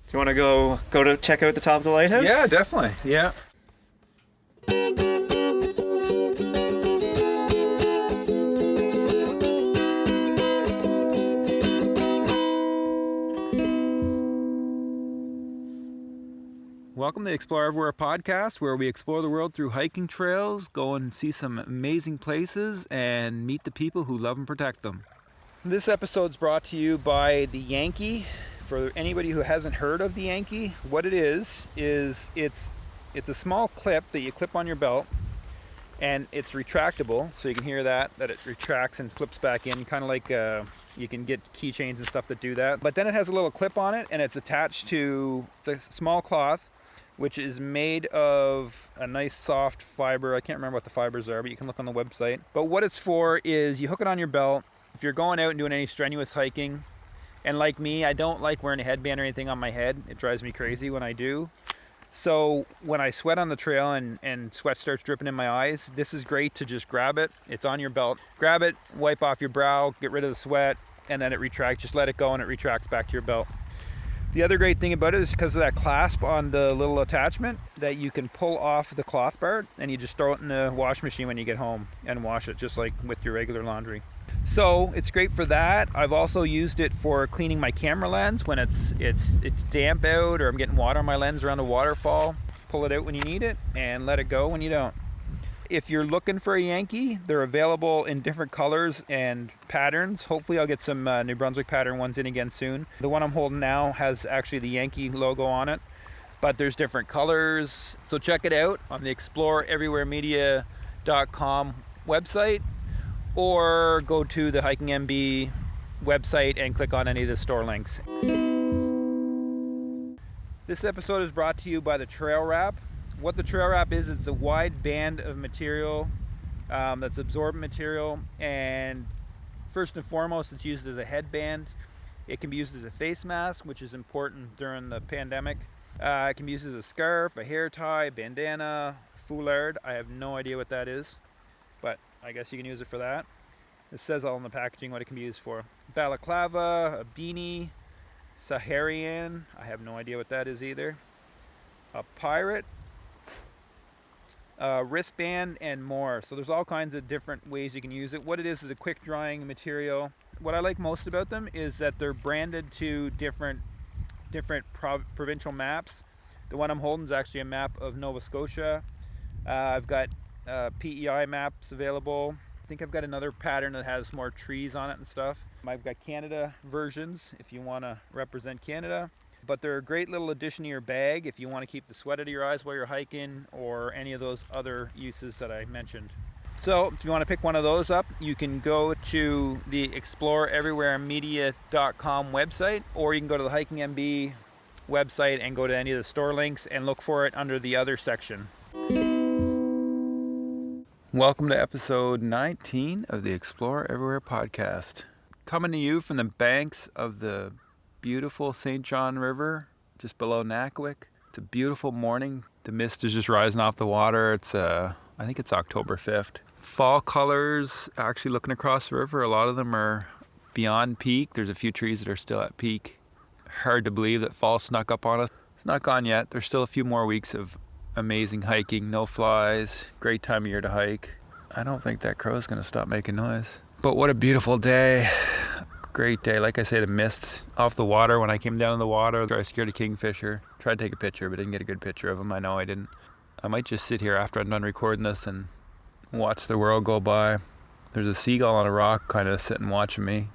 Do you want to go to check out the top of the lighthouse? Yeah, definitely. Yeah. Welcome to the Explore Everywhere podcast, where we explore the world through hiking trails, go and see some amazing places, and meet the people who love and protect them. This episode is brought to you by the Yankee. For anybody who hasn't heard of the Yankee, what it is it's a small clip that you clip on your belt, and it's retractable, so you can hear that it retracts and flips back in, kind of like you can get keychains and stuff that do that. But then it has a little clip on it, and it's attached to, it's a small cloth, which is made of a nice soft fiber. I can't remember what the fibers are, but you can look on the website. But what it's for is you hook it on your belt. If you're going out and doing any strenuous hiking, and like me, I don't like wearing a headband or anything on my head. It drives me crazy when I do. So when I sweat on the trail and sweat starts dripping in my eyes, this is great to just grab it. It's on your belt. Grab it, wipe off your brow, get rid of the sweat, and then it retracts. Just let it go and it retracts back to your belt. The other great thing about it is because of that clasp on the little attachment, that you can pull off the cloth part and you just throw it in the wash machine when you get home and wash it, just like with your regular laundry. So it's great for that. I've also used it for cleaning my camera lens when it's damp out or I'm getting water on my lens around a waterfall. Pull it out when you need it and let it go when you don't. If you're looking for a Yankee, they're available in different colors and patterns. Hopefully I'll get some New Brunswick pattern ones in again soon. The one I'm holding now has actually the Yankee logo on it, but there's different colors. So check it out on the ExploreEverywhereMedia.com website, or go to the Hiking MB website and click on any of the store links. This episode is brought to you by the Trail Wrap. What the Trail Wrap is, it's a wide band of material that's absorbent material, and first and foremost it's used as a headband. It can be used as a face mask, which is important during the pandemic. It can be used as a scarf, a hair tie, bandana, foulard. I have no idea what that is, but I guess you can use it for that. It says all in the packaging what it can be used for. Balaclava, a beanie, Saharian, I have no idea what that is either. A pirate, wristband, and more. So there's all kinds of different ways you can use it. What it is a quick drying material. What I like most about them is that they're branded to different provincial maps. The one I'm holding is actually a map of Nova Scotia. I've got PEI maps available. I think I've got another pattern that has more trees on it and stuff. I've got Canada versions if you want to represent Canada. But they're a great little addition to your bag if you want to keep the sweat out of your eyes while you're hiking, or any of those other uses that I mentioned. So if you want to pick one of those up, you can go to the ExploreEverywhereMedia.com website, or you can go to the Hiking MB website and go to any of the store links and look for it under the other section. Welcome to episode 19 of the Explore Everywhere podcast. Coming to you from the banks of the beautiful St. John River, just below Nakawik. It's a beautiful morning. The mist is just rising off the water. It's I think it's October 5th. Fall colors, actually looking across the river, a lot of them are beyond peak. There's a few trees that are still at peak. Hard to believe that fall snuck up on us. It's not gone yet. There's still a few more weeks of amazing hiking, no flies, great time of year to hike. I don't think that crow's gonna stop making noise. But what a beautiful day. Great day. Like I say, the mist off the water. When I came down in the water, I scared a kingfisher. Tried to take a picture, but didn't get a good picture of him. I know I didn't. I might just sit here after I'm done recording this and watch the world go by. There's a seagull on a rock kind of sitting watching me.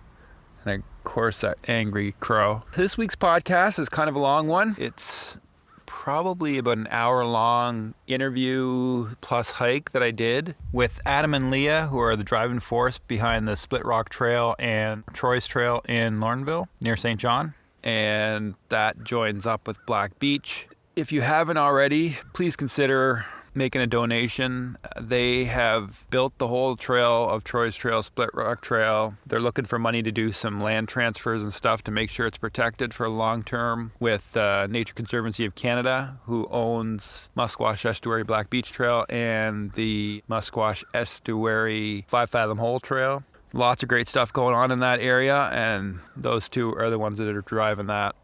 And of course, that angry crow. This week's podcast is kind of a long one. It's probably about an hour-long interview plus hike that I did with Adam and Leah, who are the driving force behind the Split Rock Trail and Troy's Trail in Lorneville near St. John. And that joins up with Black Beach. If you haven't already, please consider making a donation. They have built the whole trail of Troy's Trail, Split Rock Trail. They're looking for money to do some land transfers and stuff to make sure it's protected for long term with Nature Conservancy of Canada, who owns Musquash Estuary Black Beach Trail and the Musquash Estuary 5 Fathom Hole Trail. Lots of great stuff going on in that area, and those two are the ones that are driving that.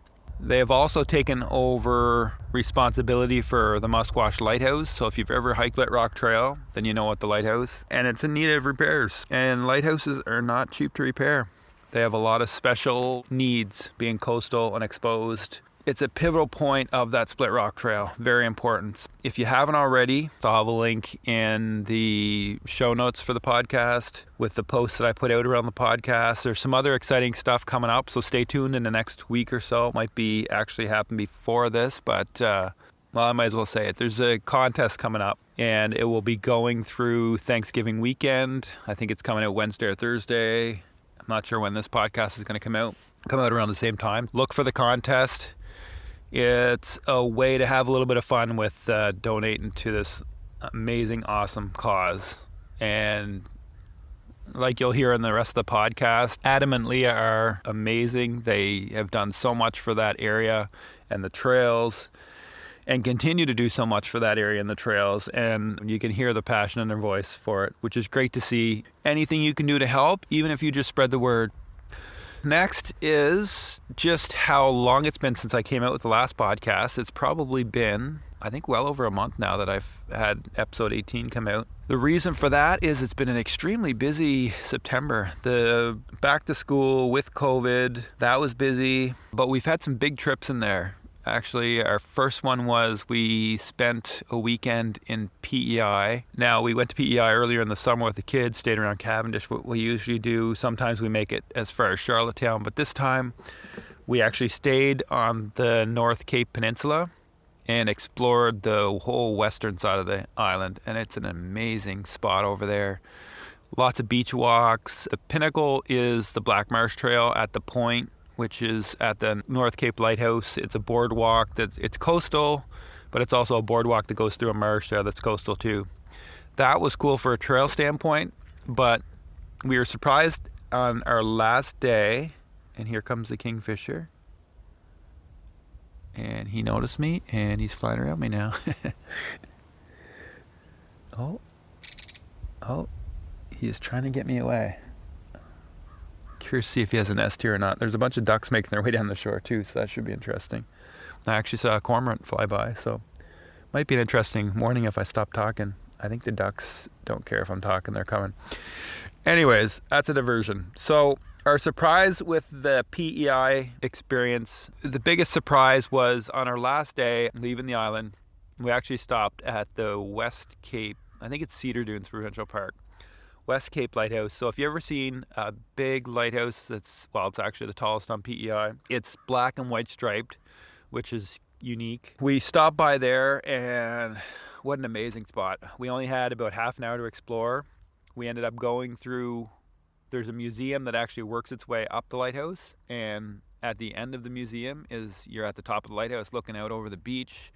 They have also taken over responsibility for the Musquash Lighthouse. So if you've ever hiked Lit Rock Trail, then you know what the lighthouse. And it's in need of repairs. And lighthouses are not cheap to repair. They have a lot of special needs, being coastal and exposed. It's a pivotal point of that Split Rock Trail. Very important. If you haven't already, I'll have a link in the show notes for the podcast with the posts that I put out around the podcast. There's some other exciting stuff coming up, so stay tuned in the next week or so. It might be actually happen before this, but well, I might as well say it. There's a contest coming up, and it will be going through Thanksgiving weekend. I think it's coming out Wednesday or Thursday. I'm not sure when this podcast is going to come out around the same time. Look for the contest. It's a way to have a little bit of fun with donating to this amazing, awesome cause. And like you'll hear in the rest of the podcast, Adam and Leah are amazing. They have done so much for that area and the trails, and continue to do so much for that area and the trails. And you can hear the passion in their voice for it, which is great to see. Anything you can do to help, even if you just spread the word. Next is just how long it's been since I came out with the last podcast. It's probably been, I think, well over a month now that I've had episode 18 come out. The reason for that is it's been an extremely busy September. The back to school with COVID, that was busy, but we've had some big trips in there. Actually, our first one was we spent a weekend in PEI. Now, we went to PEI earlier in the summer with the kids, stayed around Cavendish, what we usually do. Sometimes we make it as far as Charlottetown, but this time we actually stayed on the North Cape Peninsula and explored the whole western side of the island, and it's an amazing spot over there. Lots of beach walks. The pinnacle is the Black Marsh Trail at the point, which is at the North Cape Lighthouse. It's a boardwalk it's coastal, but it's also a boardwalk that goes through a marsh there that's coastal too. That was cool for a trail standpoint, but we were surprised on our last day, and here comes the kingfisher. And he noticed me, and he's flying around me now. Oh, he is trying to get me away. Curious to see if he has a nest here or not. There's a bunch of ducks making their way down the shore too, so that should be interesting. I actually saw a cormorant fly by, so might be an interesting morning if I stop talking. I think the ducks don't care if I'm talking, they're coming. Anyways, that's a diversion. So our surprise with the PEI experience, the biggest surprise was on our last day leaving the island, we actually stopped at the West Cape, I think it's Cedar Dunes Provincial Park. West Cape Lighthouse. So if you've ever seen a big lighthouse it's actually the tallest on PEI. It's black and white striped, which is unique. We stopped by there, and what an amazing spot. We only had about half an hour to explore. We ended up going through, there's a museum that actually works its way up the lighthouse, and at the end of the museum you're at the top of the lighthouse looking out over the beach.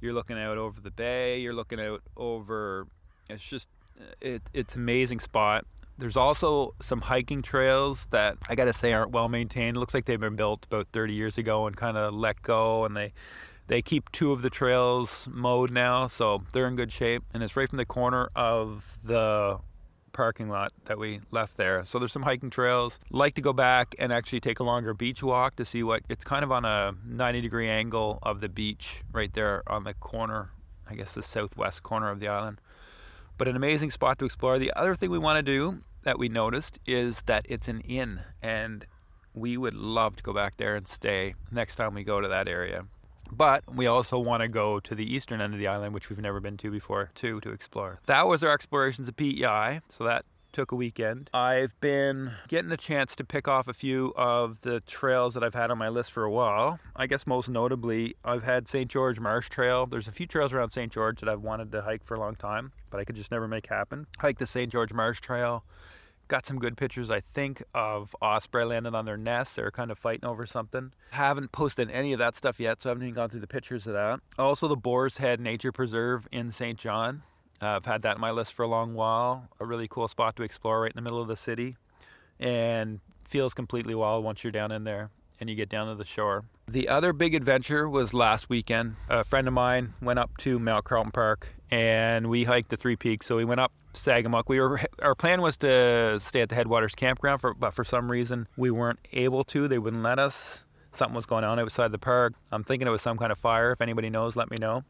You're looking out over the bay. You're looking out over, it's an amazing spot. There's also some hiking trails that I gotta say aren't well maintained. It looks like they've been built about 30 years ago and kind of let go, and they keep two of the trails mowed now, so they're in good shape. And it's right from the corner of the parking lot that we left there. So there's some hiking trails. Like to go back and actually take a longer beach walk to see it's kind of on a 90-degree angle of the beach right there on the corner, I guess the southwest corner of the island. But an amazing spot to explore. The other thing we want to do that we noticed is that it's an inn, and we would love to go back there and stay next time we go to that area. But we also want to go to the eastern end of the island, which we've never been to before, too, to explore. That was our explorations of PEI, so that took a weekend. I've been getting a chance to pick off a few of the trails that I've had on my list for a while. I guess most notably, I've had St. George Marsh Trail. There's a few trails around St. George that I've wanted to hike for a long time, but I could just never make happen. Hiked the St. George Marsh Trail. Got some good pictures, I think, of osprey landing on their nest. They're kind of fighting over something. Haven't posted any of that stuff yet, so I haven't even gone through the pictures of that. Also, the Boar's Head Nature Preserve in St. John. I've had that on my list for a long while. A really cool spot to explore right in the middle of the city. And feels completely wild once you're down in there and you get down to the shore. The other big adventure was last weekend. A friend of mine went up to Mount Carlton Park and we hiked the Three Peaks. So we went up Sagamuk. Our plan was to stay at the Headwaters campground, but for some reason we weren't able to. They wouldn't let us. something was going on outside the park. I'm thinking it was some kind of fire. If anybody knows, let me know.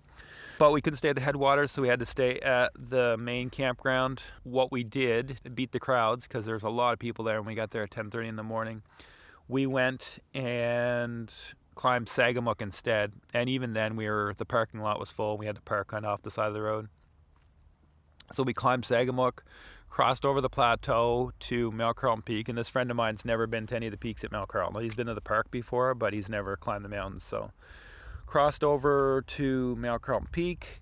But we couldn't stay at the headwaters, so we had to stay at the main campground. What we did, beat the crowds, because there's a lot of people there, and we got there at 10:30 in the morning. We went and climbed Sagamuk instead, and even then the parking lot was full. We had to park kind of off the side of the road. So we climbed Sagamuk, crossed over the plateau to Mount Carlton Peak, and this friend of mine's never been to any of the peaks at Mount Carlton. He's been to the park before, but he's never climbed the mountains, so crossed over to Mount Carlton Peak.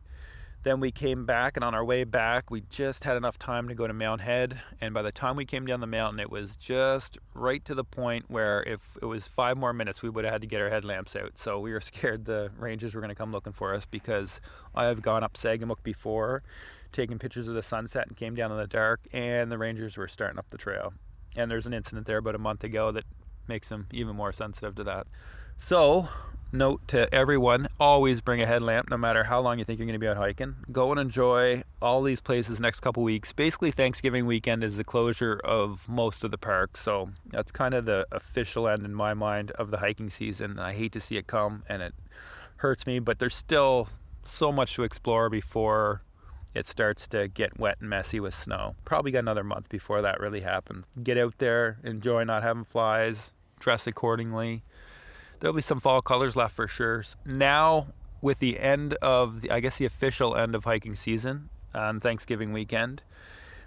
Then we came back, and on our way back, we just had enough time to go to Mount Head. And by the time we came down the mountain, it was just right to the point where if it was 5 more minutes, we would have had to get our headlamps out. So we were scared the rangers were going to come looking for us, because I have gone up Sagamuk before, taken pictures of the sunset, and came down in the dark, and the rangers were starting up the trail. And there's an incident there about a month ago that makes them even more sensitive to that. So, note to everyone, always bring a headlamp no matter how long you think you're going to be out hiking. Go and enjoy all these places next couple weeks. Basically, Thanksgiving weekend is the closure of most of the parks, so that's kind of the official end in my mind of the hiking season. I hate to see it come, and it hurts me, but there's still so much to explore before it starts to get wet and messy with snow. Probably got another month before that really happens. Get out there, enjoy not having flies, dress accordingly. There'll be some fall colors left for sure. Now, with the end of, the official end of hiking season on Thanksgiving weekend,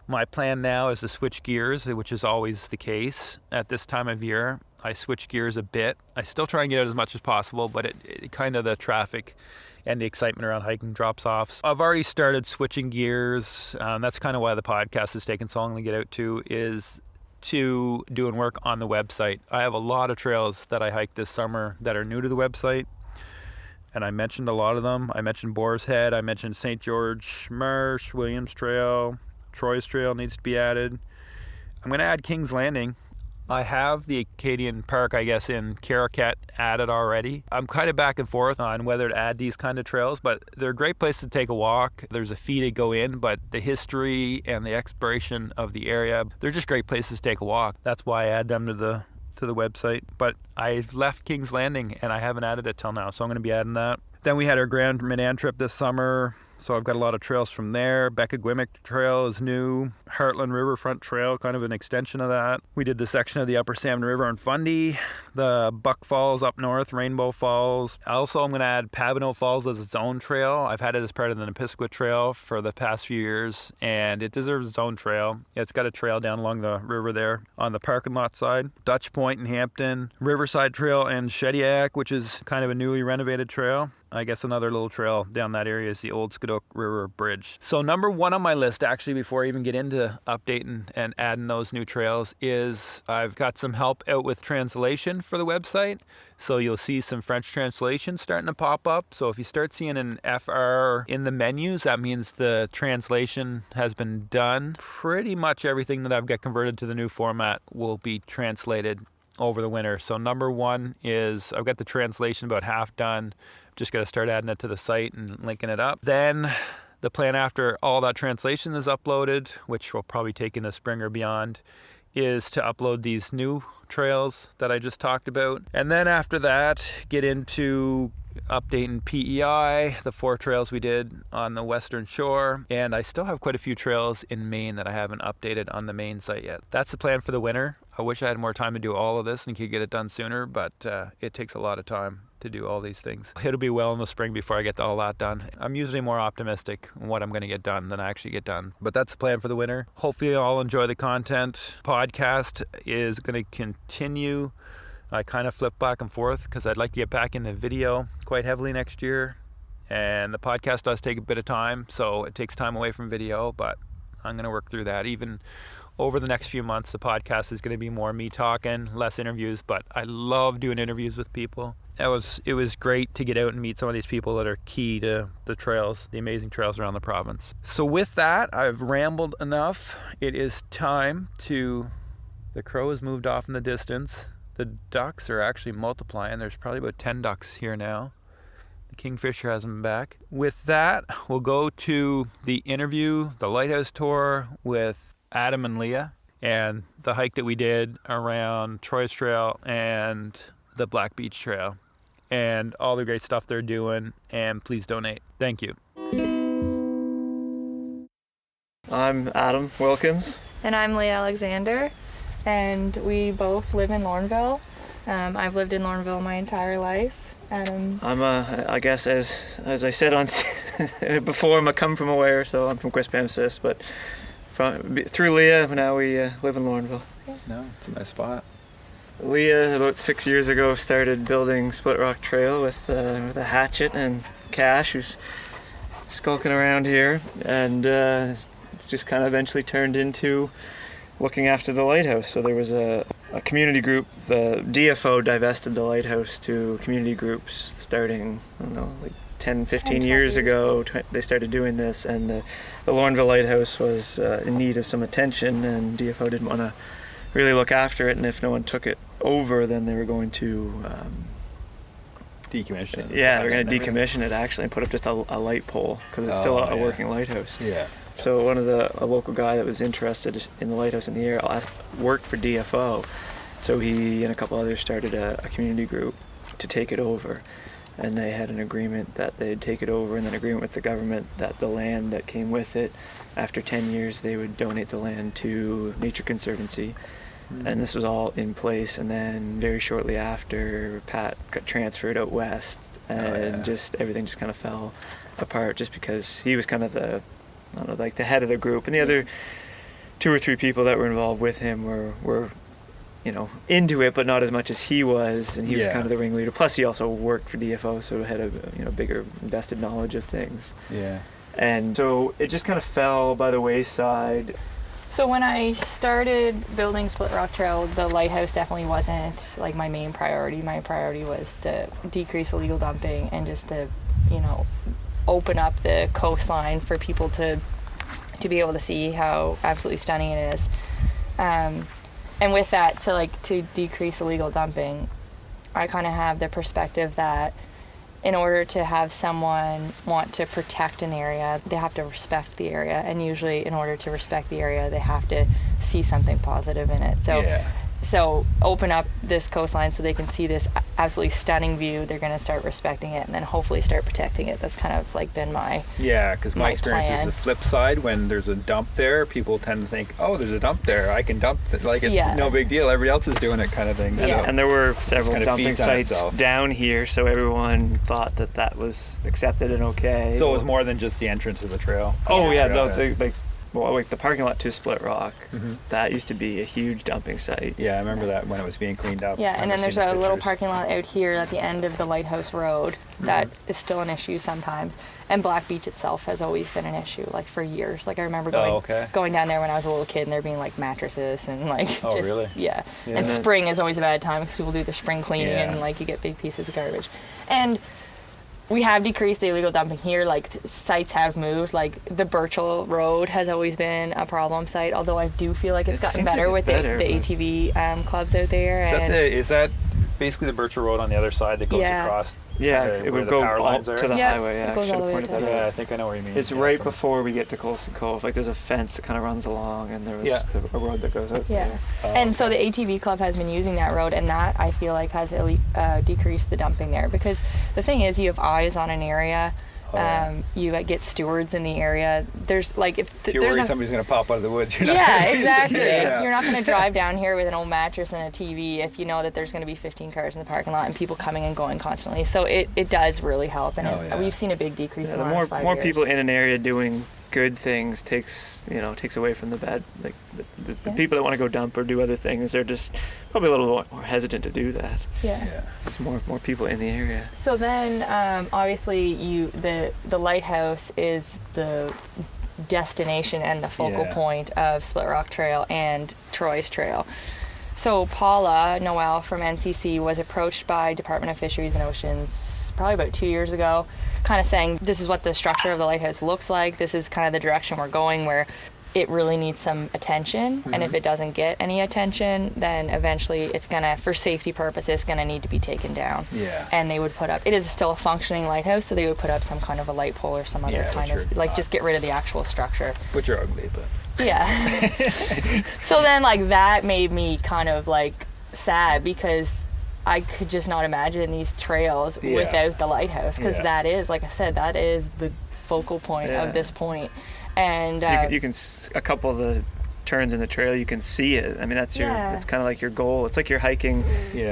my plan now is to switch gears, which is always the case at this time of year. I switch gears a bit. I still try and get out as much as possible, but it kind of the traffic and the excitement around hiking drops off. So I've already started switching gears. That's kind of why the podcast has taken so long to get out to, is to doing work on the website. I have a lot of trails that I hiked this summer that are new to the website, and I mentioned a lot of them. I mentioned Boar's Head, I mentioned St. George Marsh, Williams Trail, Troy's Trail needs to be added. I'm going to add King's Landing. I have the Acadian Park, in Caracat added already. I'm kind of back and forth on whether to add these kind of trails, but they're great places to take a walk. There's a fee to go in, but the history and the exploration of the area, they're just great places to take a walk. That's why I add them to the website. But I've left King's Landing, and I haven't added it till now, so I'm going to be adding that. Then we had our Grand Medan trip this summer, so I've got a lot of trails from there. Becca-Gwimick Trail is new. Heartland Riverfront Trail, kind of an extension of that. We did the section of the Upper Salmon River in Fundy, the Buck Falls up north, Rainbow Falls. Also, I'm going to add Pabineau Falls as its own trail. I've had it as part of the Nipisquit Trail for the past few years, and it deserves its own trail. It's got a trail down along the river there on the parking lot side. Dutch Point in Hampton, Riverside Trail in Shediac, which is kind of a newly renovated trail. I guess another little trail down that area is the Old Scadook River Bridge. So number one on my list, actually, before I even get into updating and adding those new trails, is I've got some help out with translation for the website. So you'll see some French translation starting to pop up. So if you start seeing an FR in the menus, that means the translation has been done. Pretty much everything that I've got converted to the new format will be translated over the winter. So number one is I've got the translation about half done. Just got to start adding it to the site and linking it up. Then the plan after all that translation is uploaded, which will probably take in the spring or beyond, is to upload these new trails that I just talked about. And then after that, get into updating PEI, the 4 trails we did on the western shore. And I still have quite a few trails in Maine that I haven't updated on the Maine site yet. That's the plan for the winter. I wish I had more time to do all of this and could get it done sooner, but it takes a lot of time to do all these things. It'll be well in the spring before I get all that done. I'm usually more optimistic on what I'm going to get done than I actually get done. But that's the plan for the winter. Hopefully you all enjoy the content. Podcast is going to continue. I kind of flip back and forth because I'd like to get back into video quite heavily next year. And the podcast does take a bit of time, so it takes time away from video, but I'm going to work through that. Even over the next few months, the podcast is going to be more me talking, less interviews, but I love doing interviews with people. It was great to get out and meet some of these people that are key to the trails, the amazing trails around the province. So with that, I've rambled enough. It is time to... The crow has moved off in the distance. The ducks are actually multiplying. There's probably about 10 ducks here now. The kingfisher hasn't been back. With that, we'll go to the interview, the Lighthouse tour with Adam and Leah, and the hike that we did around Troy's Trail and the Black Beach Trail and all the great stuff they're doing, and please donate. Thank you. I'm Adam Wilkins. And I'm Leah Alexander, and we both live in Lorneville. I've lived in Lorneville my entire life. I'm I guess as I said on before, I'm a come from aware, so I'm from Quispamsis, but through Leah, now we live in Lorneville. No, it's a nice spot. Leah, about 6 years ago, started building Split Rock Trail with a hatchet and Cash, who's skulking around here, and just kind of eventually turned into looking after the Lighthouse. So there was a community group. The DFO divested the Lighthouse to community groups starting, I don't know, like 10, 15 years ago. They started doing this, and the Lorneville Lighthouse was in need of some attention, and DFO didn't want to really look after it, and if no one took it over, then they were going to decommission it. Yeah, they're going to decommission it actually and put up just a light pole, because it's still a working lighthouse. Yeah. So one of a local guy that was interested in the lighthouse in the area worked for DFO, so he and a couple others started a community group to take it over, and they had an agreement that they'd take it over, and an agreement with the government that the land that came with it, after 10 years they would donate the land to Nature Conservancy. And this was all in place, and then very shortly after, Pat got transferred out west, and just everything just kind of fell apart, just because he was kind of the head of the group, and the other 2 or 3 people that were involved with him were into it, but not as much as he was, and he was kind of the ringleader. Plus, he also worked for DFO, so had a bigger invested knowledge of things. Yeah. And so it just kind of fell by the wayside. So when I started building Split Rock Trail, the lighthouse definitely wasn't like my main priority. My priority was to decrease illegal dumping and just to, open up the coastline for people to be able to see how absolutely stunning it is. And with that, to decrease illegal dumping, I kind of have the perspective that in order to have someone want to protect an area, they have to respect the area. And usually in order to respect the area, they have to see something positive in it. So open up this coastline so they can see this absolutely stunning view. They're going to start respecting it, and then hopefully start protecting it. That's kind of been my because my experience is the flip side. When there's a dump there, people tend to think, oh, there's a dump there, I can dump it. It's no big deal, everybody else is doing it, kind of thing. Yeah. And there were several dumping sites down here, so everyone thought that was accepted and okay. So it was more than just the entrance of the trail. The parking lot to Split Rock, that used to be a huge dumping site. Yeah, I remember that when it was being cleaned up. Yeah, and then there's a little parking lot out here at the end of the Lighthouse Road that is still an issue sometimes. And Black Beach itself has always been an issue, for years. I remember going down there when I was a little kid, and there being mattresses and really? Yeah. And spring is always a bad time because people do their spring cleaning and you get big pieces of garbage. And we have decreased the illegal dumping here. Sites have moved. The Birchall Road has always been a problem site, although I do feel like it's gotten better with the ATV clubs out there. Is that basically the Birchall Road on the other side that goes across? Yeah, it would go all to the highway. It goes all the way to I think I know what you mean. It's right before we get to Colson Cove. There's a fence that kind of runs along, and there was a road that goes out there. And so the ATV club has been using that road, and that I feel like has decreased the dumping there, because the thing is, you have eyes on an area. You get stewards in the area. There's if you're worried somebody's going to pop out of the woods, you're not exactly. You're not going to drive down here with an old mattress and a TV if you know that there's going to be 15 cars in the parking lot and people coming and going constantly. So it does really help, and we've seen a big decrease in the last 5 years. More people in an area doing good things takes away from the bad. The people that want to go dump or do other things, they're just probably a little more hesitant to do that. There's more people in the area. So then obviously the Lighthouse is the destination and the focal point of Split Rock Trail and Troy's Trail. So Paula Noel from NCC was approached by Department of Fisheries and Oceans probably about 2 years ago, kind of saying this is what the structure of the lighthouse looks like. This is kind of the direction we're going, where it really needs some attention. And if it doesn't get any attention, then eventually it's gonna, for safety purposes, gonna need to be taken down. And they would put up, it is still a functioning lighthouse, so they would put up some kind of a light pole or some other kind of, just get rid of the actual structure. Which are ugly, but. So then that made me kind of sad, because I could just not imagine these trails without the lighthouse, because that is, like I said, that is the focal point of this point. And you can a couple of the turns in the trail, you can see it. I mean, that's it's kind of like your goal. It's like you're hiking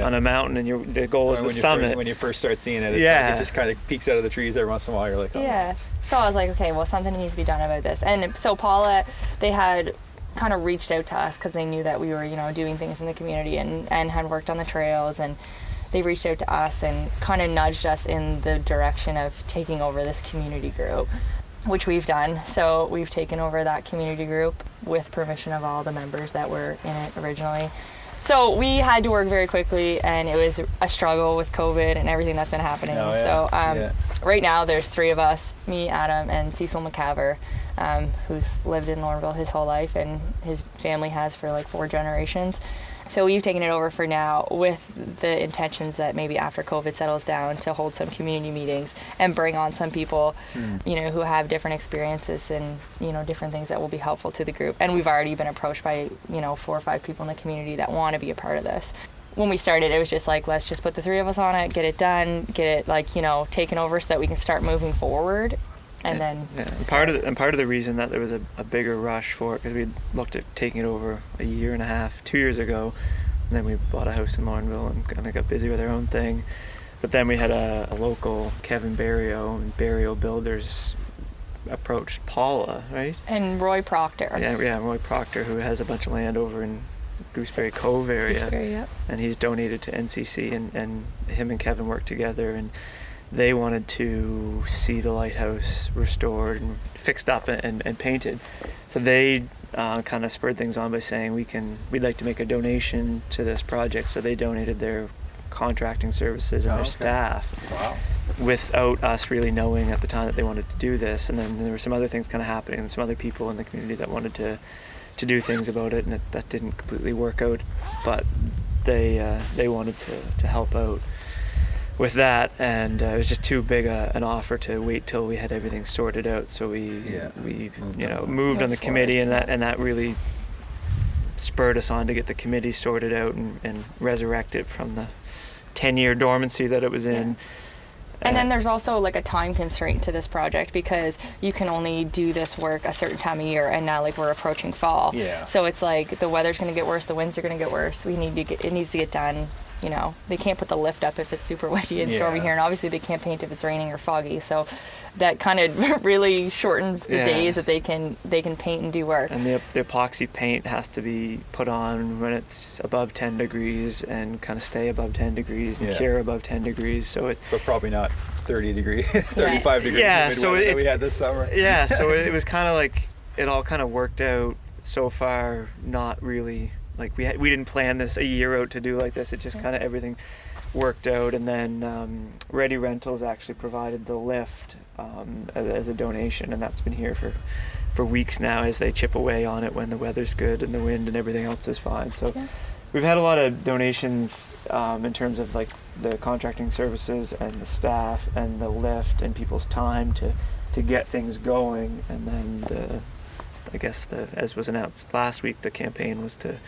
on a mountain, and the goal is the summit. When you first start seeing it, it's like it just kind of peeks out of the trees every once in a while. You're like, oh. So I was like, okay, well, something needs to be done about this. And so Paula, they had kind of reached out to us because they knew that we were, doing things in the community and had worked on the trails, and they reached out to us and kind of nudged us in the direction of taking over this community group, which we've done. So we've taken over that community group with permission of all the members that were in it originally. So we had to work very quickly, and it was a struggle with COVID and everything that's been happening. So right now there's 3 of us, me, Adam, and Cecil McCaver, who's lived in Lorneville his whole life, and his family has for like 4 generations. So we've taken it over for now with the intentions that maybe after COVID settles down to hold some community meetings and bring on some people, who have different experiences and, different things that will be helpful to the group. And we've already been approached by, 4 or 5 people in the community that want to be a part of this. When we started, it was just like, let's just put the 3 of us on it, get it done, get it taken over so that we can start moving forward. And then part of the reason that there was a bigger rush for it, because we looked at taking it over a year and a half, 2 years ago, and then we bought a house in Laurenville and kind of got busy with our own thing. But then we had a local, Kevin Barrio, and Barrio Builders approached Paula, right? And Roy Proctor. Yeah, Roy Proctor, who has a bunch of land over in Gooseberry Cove area. Gooseberry, yep. And he's donated to NCC, and him and Kevin worked together, and they wanted to see the lighthouse restored and fixed up and painted. So they kind of spurred things on by saying we'd like to make a donation to this project. So they donated their contracting services and their staff. Wow. Without us really knowing at the time that they wanted to do this. And then there were some other things kind of happening, and some other people in the community that wanted to do things about it, and that didn't completely work out. But they wanted to help out with that, and it was just too big an offer to wait till we had everything sorted out. So we moved on the committee, and that really spurred us on to get the committee sorted out and resurrect it from the 10-year dormancy that it was in. And then there's also like a time constraint to this project, because you can only do this work a certain time of year, and now like we're approaching fall. Yeah. So it's like the weather's going to get worse, the winds are going to get worse. It needs to get done. They can't put the lift up if it's super windy and stormy here, and obviously they can't paint if it's raining or foggy. So that kind of really shortens the days that they can paint and do work. And the epoxy paint has to be put on when it's above 10 degrees and kind of stay above 10 degrees and cure above 10 degrees. So it's but probably not 30 degree, 35 degree. Yeah, so that we had this summer. Yeah, so it was kind of like it all kind of worked out so far. Not really. Like we didn't plan this a year out to do like this. It just kind of everything worked out, and then Ready Rentals actually provided the lift as a donation, and that's been here for weeks now as they chip away on it when the weather's good and the wind and everything else is fine. So we've had a lot of donations in terms of like the contracting services and the staff and the lift and people's time to get things going, and then as was announced last week, the campaign was to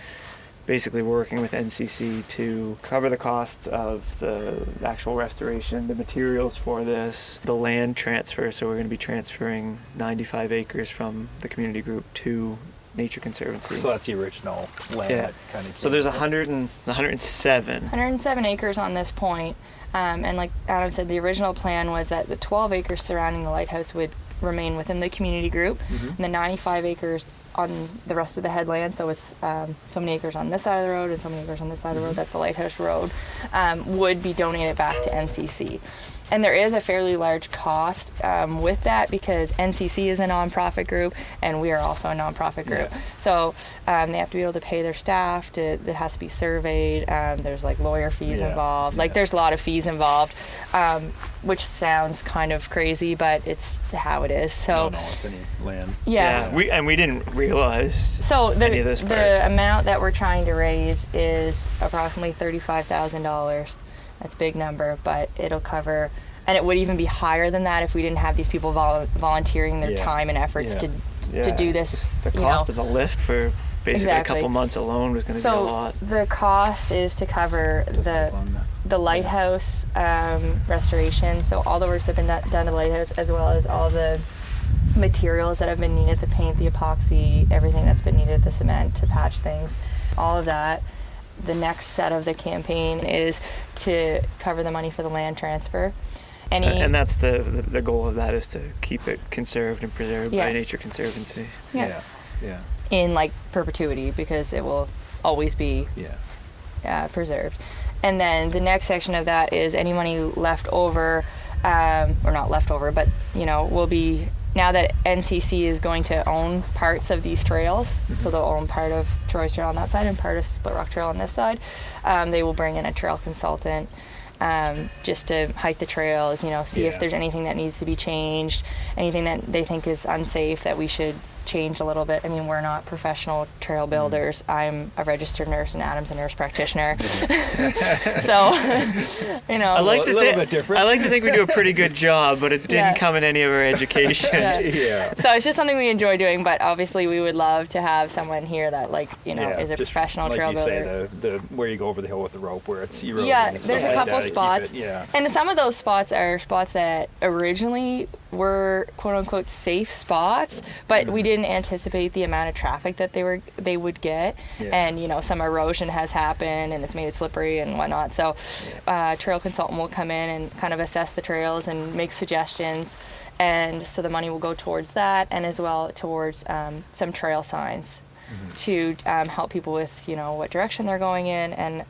basically working with NCC to cover the costs of the actual restoration, the materials for this, the land transfer. So we're going to be transferring 95 acres from the community group to Nature Conservancy. So that's the original land. Yeah. That kind of so there's 107. 107 acres on this point. And like Adam said, the original plan was that the 12 acres surrounding the lighthouse would remain within the community group, and the 95 acres on the rest of the headland, so it's so many acres on this side of the road and so many acres on this side of the road, that's the Lighthouse Road, would be donated back to NCC. And there is a fairly large cost with that, because NCC is a nonprofit group and we are also a nonprofit group. Yeah. So they have to be able to pay their staff, it has to be surveyed, there's like lawyer fees involved, like there's a lot of fees involved, which sounds kind of crazy, but it's how it is. So no, it's any land. Yeah. We didn't realize so any of this part. The amount that we're trying to raise is approximately $35,000. That's a big number, but it'll cover, and it would even be higher than that if we didn't have these people volunteering their time and efforts to do this. The cost of the lift for basically a couple months alone was going to be a lot. So the cost is to cover the Lighthouse restoration, so all the works that have been done to the Lighthouse, as well as all the materials that have been needed, the paint, the epoxy, everything that's been needed, the cement to patch things, all of that. The next set of the campaign is to cover the money for the land transfer. And that's the goal of that, is to keep it conserved and preserved Yeah. by Nature Conservancy. Yeah. Yeah. In like perpetuity, because it will always be preserved. And then the next section of that is any money left over, or not left over, but will be, now that NCC is going to own parts of these trails, so they'll own part of Troy's Trail on that side and part of Split Rock Trail on this side, they will bring in a trail consultant just to hike the trails, see if there's anything that needs to be changed, anything that they think is unsafe that we should change a little bit. I mean, we're not professional trail builders. I'm a registered nurse and Adam's a nurse practitioner. So, I like to little bit different. I like to think we do a pretty good job, but it didn't come in any of our education. So it's just something we enjoy doing, but obviously we would love to have someone here that is a professional trail builder. Like you say, the where you go over the hill with the rope, where it's eroding. Yeah, and there's stuff a like couple that, spots. And some of those spots are spots that originally were quote unquote safe spots, but we didn't anticipate the amount of traffic that they would get, and some erosion has happened and it's made it slippery and whatnot. So trail consultant will come in and kind of assess the trails and make suggestions, and so the money will go towards that, and as well towards some trail signs to help people with what direction they're going in. And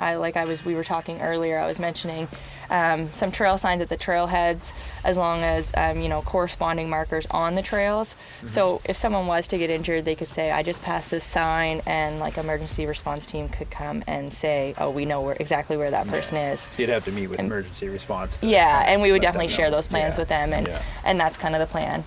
we were talking earlier, I was mentioning some trail signs at the trailheads, as long as corresponding markers on the trails. So if someone was to get injured, they could say, I just passed this sign, and like emergency response team could come and say, oh, we know exactly where that person is. So you'd have to meet with emergency response. And we would definitely share those plans with them, and that's kind of the plan.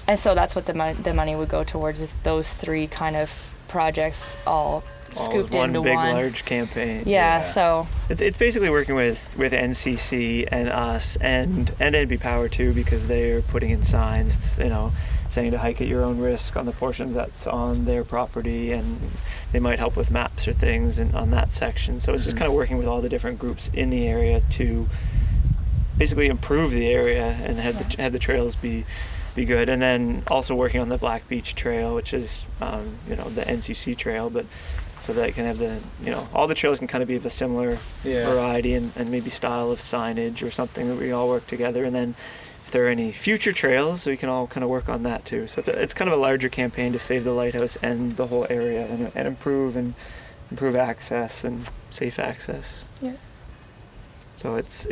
And so that's what the money would go towards, is those three kind of projects all scooped into one big large campaign. So it's basically working with NCC and us and NB Power too, because they're putting in signs, saying to hike at your own risk on the portions that's on their property, and they might help with maps or things on that section. So it's just kind of working with all the different groups in the area to basically improve the area and have the trails be good. And then also working on the Black Beach Trail, which is the NCC trail, but so that can have all the trails can kind of be of a similar variety and maybe style of signage or something, that we all work together. And then if there are any future trails, we can all kind of work on that too. So it's kind of a larger campaign to save the lighthouse and the whole area, and improve access and safe access. So it's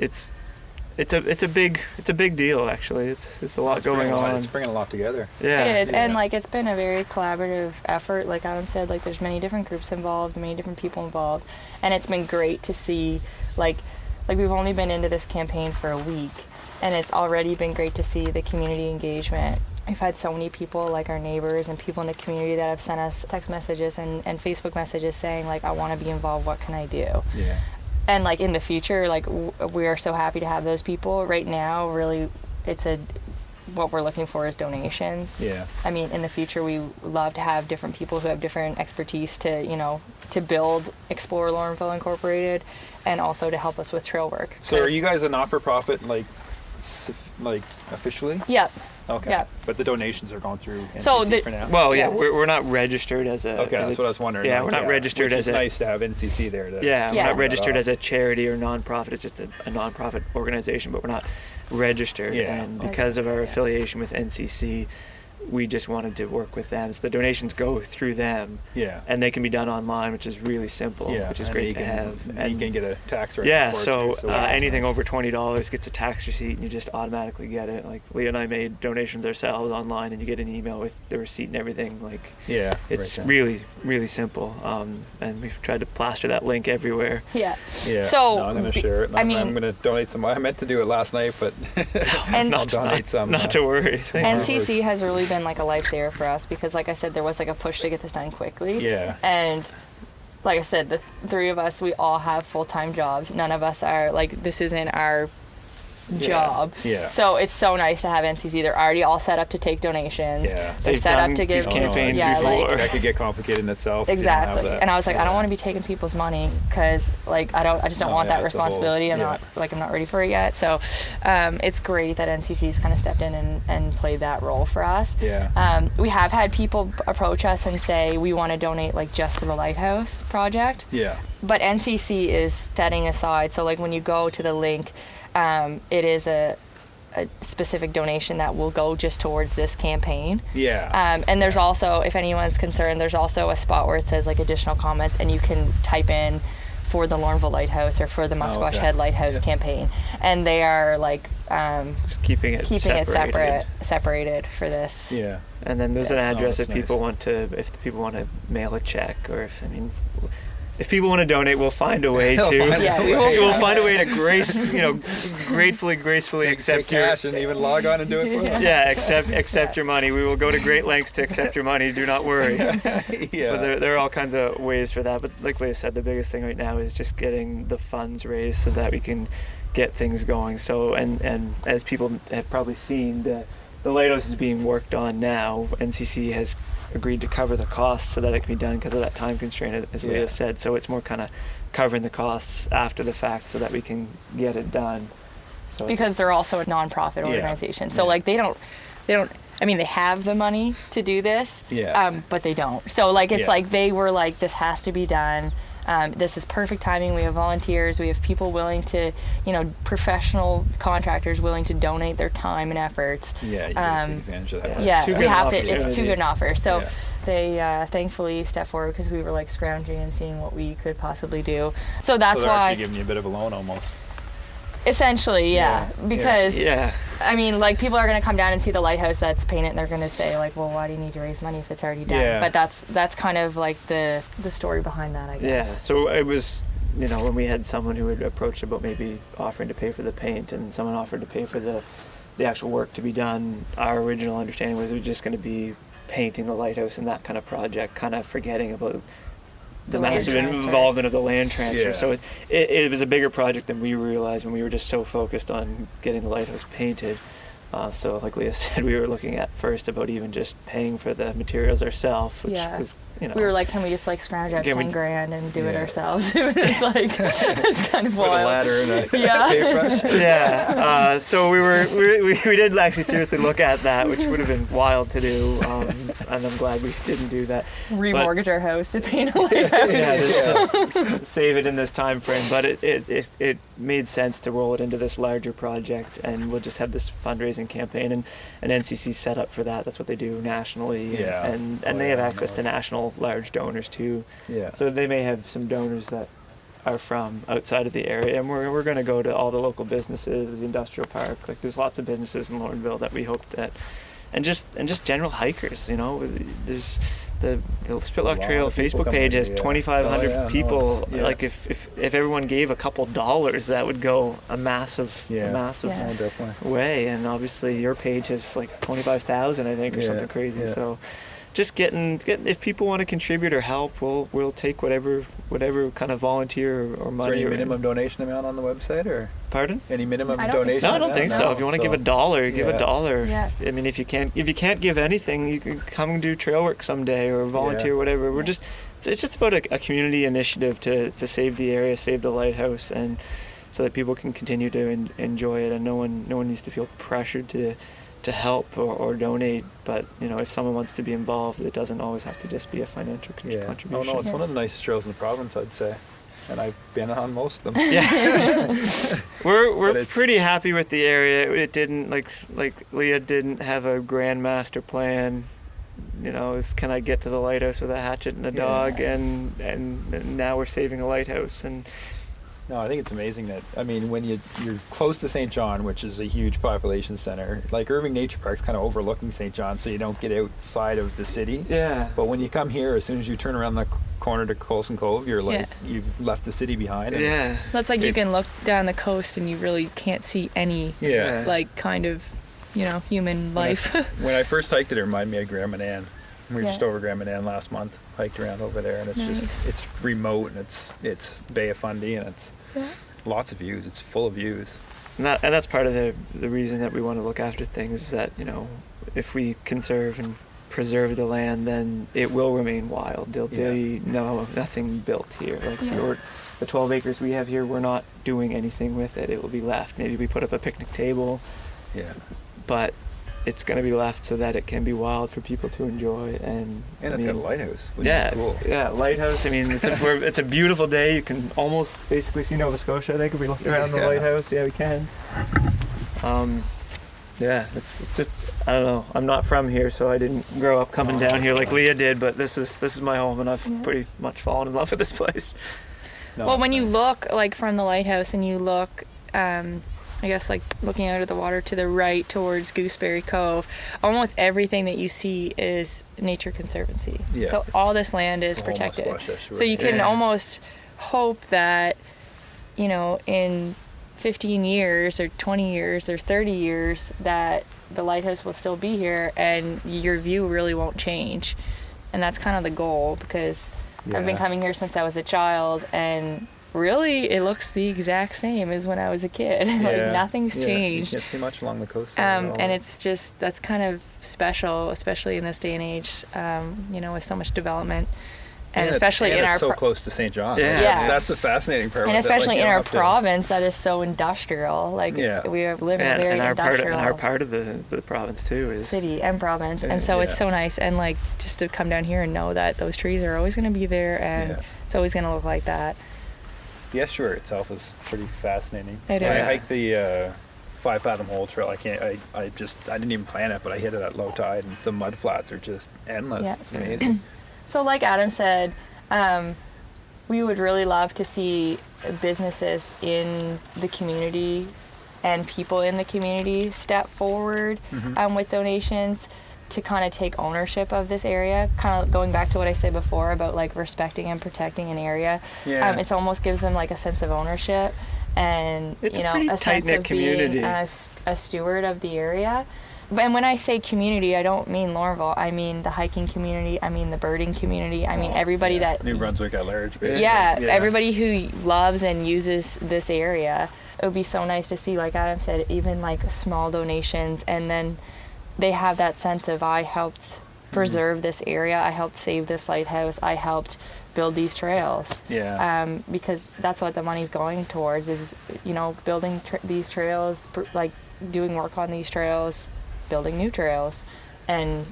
a big deal, actually. It's a lot going on. It's bringing a lot together. It is, and it's been a very collaborative effort. Like Adam said, there's many different groups involved, many different people involved, and it's been great to see. Like we've only been into this campaign for a week, and it's already been great to see the community engagement. We've had so many people, like our neighbors and people in the community, that have sent us text messages and Facebook messages saying, I want to be involved. What can I do? And in the future, we are so happy to have those people. Right now, really, what we're looking for is donations. I mean, in the future, we love to have different people who have different expertise to build Explore Lawrenceville Incorporated, and also to help us with trail work. So are you guys a not-for-profit, officially? Yep. Okay. Yep. But the donations are going through NCC for now? Well, we're not registered as a... Okay, that's what I was wondering. Yeah, we're not registered as a... It's nice to have NCC there. We're not registered as a charity or non-profit. It's just a non-profit organization, but we're not registered. And because of our affiliation with NCC, we just wanted to work with them. So the donations go through them. And they can be done online, which is really simple, which is great to have. And you can get a tax receipt. So anything over $20 gets a tax receipt, and you just automatically get it. Like Leah and I made donations ourselves online, and you get an email with the receipt and everything. It's really, really simple. And we've tried to plaster that link everywhere. So I'm going to share it. I'm going to donate some. I meant to do it last night, but I'll donate some. Not to worry. NCC has really been a lifesaver for us, because like I said, there was a push to get this done quickly. And like I said, the three of us, we all have full-time jobs. None of us are this isn't our job. Yeah. So it's so nice to have NCC. They're already all set up to take donations. Yeah. They're They've set done up to give these campaigns before. That could get complicated in itself. if you don't have Exactly. that. And I was like, I don't want to be taking people's money because like I just don't want that it's a whole- responsibility. I'm not ready for it yet. So it's great that NCC's kind of stepped in and played that role for us. Yeah. We have had people approach us and say we want to donate like just to the Lighthouse project. Yeah. But NCC is setting aside, so like when you go to the link, it is a specific donation that will go just towards this campaign. Yeah. And there's also, if anyone's concerned, there's also a spot where it says like additional comments, and you can type in for the Lorneville Lighthouse or for the Musquash Head Lighthouse campaign, and they are like Just keeping it separated for this. Yeah. And then there's an address that's if people want to, if people want to mail a check, or if people want to donate, we'll find a way to. We'll find a way to gracefully accept your cash and even log on and do it for them. Yeah, accept your money. We will go to great lengths to accept your money. Do not worry. Yeah. But there are all kinds of ways for that. But like Leah said, the biggest thing right now is just getting the funds raised so that we can get things going. So and as people have probably seen, the Lighthouse is being worked on now. NCC has agreed to cover the costs so that it can be done because of that time constraint, as Leah said. So it's more kind of covering the costs after the fact so that we can get it done. So because they're also a nonprofit organization. So like they don't I mean, they have the money to do this, but they don't. So like it's like they were like, this has to be done. This is perfect timing. We have volunteers. We have people willing to, professional contractors willing to donate their time and efforts. Yeah, you gotta take advantage of that. Yeah, It's we have to. opportunity. It's too good an offer. So they thankfully stepped forward because we were like scrounging and seeing what we could possibly do. So that's they're why. actually giving you a bit of a loan almost. Essentially, because yeah. I mean, like people are going to come down and see the lighthouse that's painted, and they're going to say like, well, why do you need to raise money if it's already done? Yeah. But that's kind of like the story behind that, I guess. Yeah, so it was, when we had someone who had approached about maybe offering to pay for the paint, and someone offered to pay for the actual work to be done, our original understanding was it was just going to be painting the lighthouse and that kind of project, kind of forgetting about the massive involvement of the land transfer. Yeah. So it was a bigger project than we realized when we were just so focused on getting the lighthouse painted. So like Leah said, we were looking at first about even just paying for the materials ourselves, which was, we were like, can we just like scrounge out Can we- 10 grand and do it ourselves? It's like, it's kind of With a wild. ladder and a Yeah. paintbrush. Yeah, so we did actually seriously look at that, which would have been wild to do, and I'm glad we didn't do that. Remortgage our house to paint a lighthouse. Just save it in this time frame. But it made sense to roll it into this larger project, and we'll just have this fundraising campaign, and NCC set up for that. That's what they do nationally, and they have access to national large donors too. Yeah. So they may have some donors that are from outside of the area, and we're going to go to all the local businesses, the industrial park. Like there's lots of businesses in Lorneville that we hope that, and just general hikers. There's the Spitlock Trail Facebook page has 2,500 people. Like if everyone gave a couple dollars, that would go a massive definitely. way. And obviously your page has like 25,000, I think, or something crazy. Yeah. So just getting if people want to contribute or help, we'll take whatever kind of volunteer or money. Is there any minimum donation amount on the website, or Pardon? any minimum I don't donation? think so. No, I don't think so. If you want to give $1, give $1. Yeah. I mean, if you can't give anything, you can come and do trail work someday or volunteer, whatever. We're just it's just about a community initiative to save the area, save the lighthouse, and so that people can continue to enjoy it, and no one needs to feel pressured to help or donate. But if someone wants to be involved, it doesn't always have to just be a financial contribution. Oh no, it's one of the nicest trails in the province, I'd say, and I've been on most of them. Yeah. we're pretty happy with the area. It didn't like Leah didn't have a grand master plan. Is can I get to the lighthouse with a hatchet and a dog, and now we're saving a lighthouse. And No, I think it's amazing that, when you're close to St. John, which is a huge population center, like Irving Nature Park's kind of overlooking St. John, so you don't get outside of the city. Yeah. But when you come here, as soon as you turn around the corner to Colson Cove, you're like, you've left the city behind. And That's like you can look down the coast and you really can't see any like kind of human life. When I first hiked it reminded me of Grand Manan. We were just over Grand Manan last month, hiked around over there, and it's it's remote, and it's Bay of Fundy, and it's lots of views. It's full of views. And that's part of the reason that we want to look after things, is that, you know, if we conserve and preserve the land, then it will remain wild. There'll be nothing built here. Like the 12 acres we have here, we're not doing anything with it. It will be left. Maybe we put up a picnic table. Yeah. But it's going to be left so that it can be wild for people to enjoy. And it's got a lighthouse. Yeah, cool. Yeah, lighthouse. I mean, it's a beautiful day. You can almost basically see Nova Scotia, I think, if we look around the lighthouse. Yeah, we can. Yeah, it's just, I don't know. I'm not from here, so I didn't grow up coming down here like Leah did, but this is my home, and I've pretty much fallen in love with this place. No, well, when you look like from the lighthouse and you look, I guess like looking out of the water to the right towards Gooseberry Cove, almost everything that you see is Nature Conservancy. Yeah. So all this land is protected. Musquash, so you can almost hope that, you know, in 15 years or 20 years or 30 years that the lighthouse will still be here and your view really won't change. And that's kind of the goal, because I've been coming here since I was a child, and really it looks the exact same as when I was a kid. Like nothing's changed. You can't see much along the coast. And it's just, that's kind of special, especially in this day and age, you know, with so much development. And especially in our so close to St. John. Yeah, that's the fascinating part. And especially in our province, that is so industrial. Like we live in a very industrial. And our part of the province too is city and province, and so it's so nice. And like just to come down here and know that those trees are always going to be there, and it's always going to look like that. The estuary itself is pretty fascinating. It is. I hiked the 5 Fathom Hole Trail. I didn't even plan it, but I hit it at low tide, and the mud flats are just endless. Yeah. It's amazing. So like Adam said, we would really love to see businesses in the community and people in the community step forward with donations to kind of take ownership of this area. Kind of going back to what I said before about like respecting and protecting an area. Yeah. It almost gives them like a sense of ownership and it's a sense of community. Being a steward of the area. And when I say community, I don't mean Lorneville. I mean the hiking community. I mean the birding community. I mean everybody that... New Brunswick at large, basically. Yeah, everybody who loves and uses this area. It would be so nice to see, like Adam said, even like small donations, and then they have that sense of, I helped preserve this area, I helped save this lighthouse, I helped build these trails. Yeah. Because that's what the money's going towards, is, you know, building these trails, like doing work on these trails, building new trails, and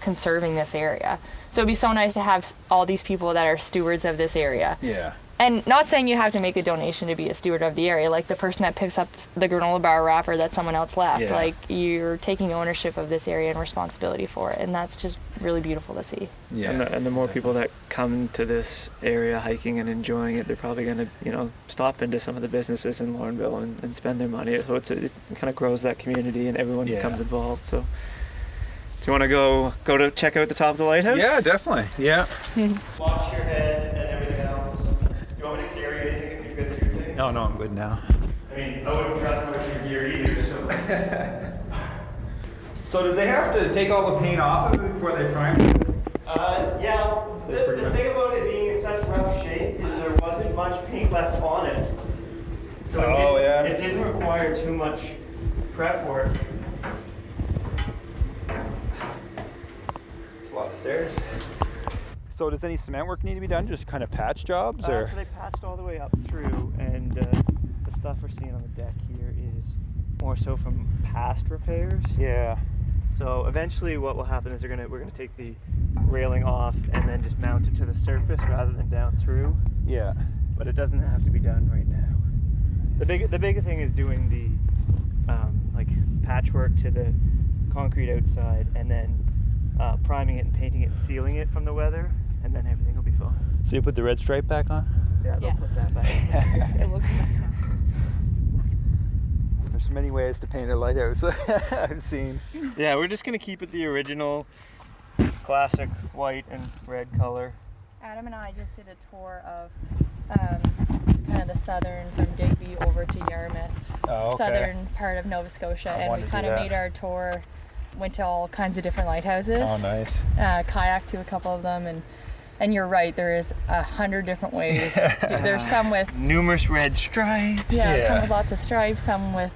conserving this area. So it'd be so nice to have all these people that are stewards of this area. Yeah. And not saying you have to make a donation to be a steward of the area, like the person that picks up the granola bar wrapper that someone else left. Yeah. Like, you're taking ownership of this area and responsibility for it, and that's just really beautiful to see. Yeah. And the more people that come to this area hiking and enjoying it, they're probably going to, you know, stop into some of the businesses in Lorneville and spend their money. So it kind of grows that community, and everyone becomes involved. So, do you want to go to check out the top of the lighthouse? Yeah, definitely. Yeah. Watch your head and everything else. Do you want me to carry anything if you've got your thing? No, I'm good now. I mean, I wouldn't trust much of your gear either, so. So did they have to take all the paint off of it before they primed it? Yeah. The thing about it being in such rough shape is there wasn't much paint left on it. So it didn't require too much prep work. It's a lot of stairs. So does any cement work need to be done? Just kind of patch jobs? Or? So they patched all the way up through, and the stuff we're seeing on the deck here is more so from past repairs. Yeah. So eventually what will happen is we're gonna take the railing off and then just mount it to the surface rather than down through. Yeah. But it doesn't have to be done right now. The big thing is doing the like patchwork to the concrete outside, and then priming it and painting it and sealing it from the weather, and then everything will be fine. So you put the red stripe back on? Yeah, they'll put that back. It looks nice. There's many ways to paint a lighthouse I've seen. Yeah, we're just going to keep it the original classic white and red color. Adam and I just did a tour of kind of the southern, from Digby over to Yarmouth, southern part of Nova Scotia, and we kind of made our tour, went to all kinds of different lighthouses. Oh, nice. Kayaked to a couple of them, and And you're right, there is 100 different ways. There's some with numerous red stripes. some with lots of stripes, some with,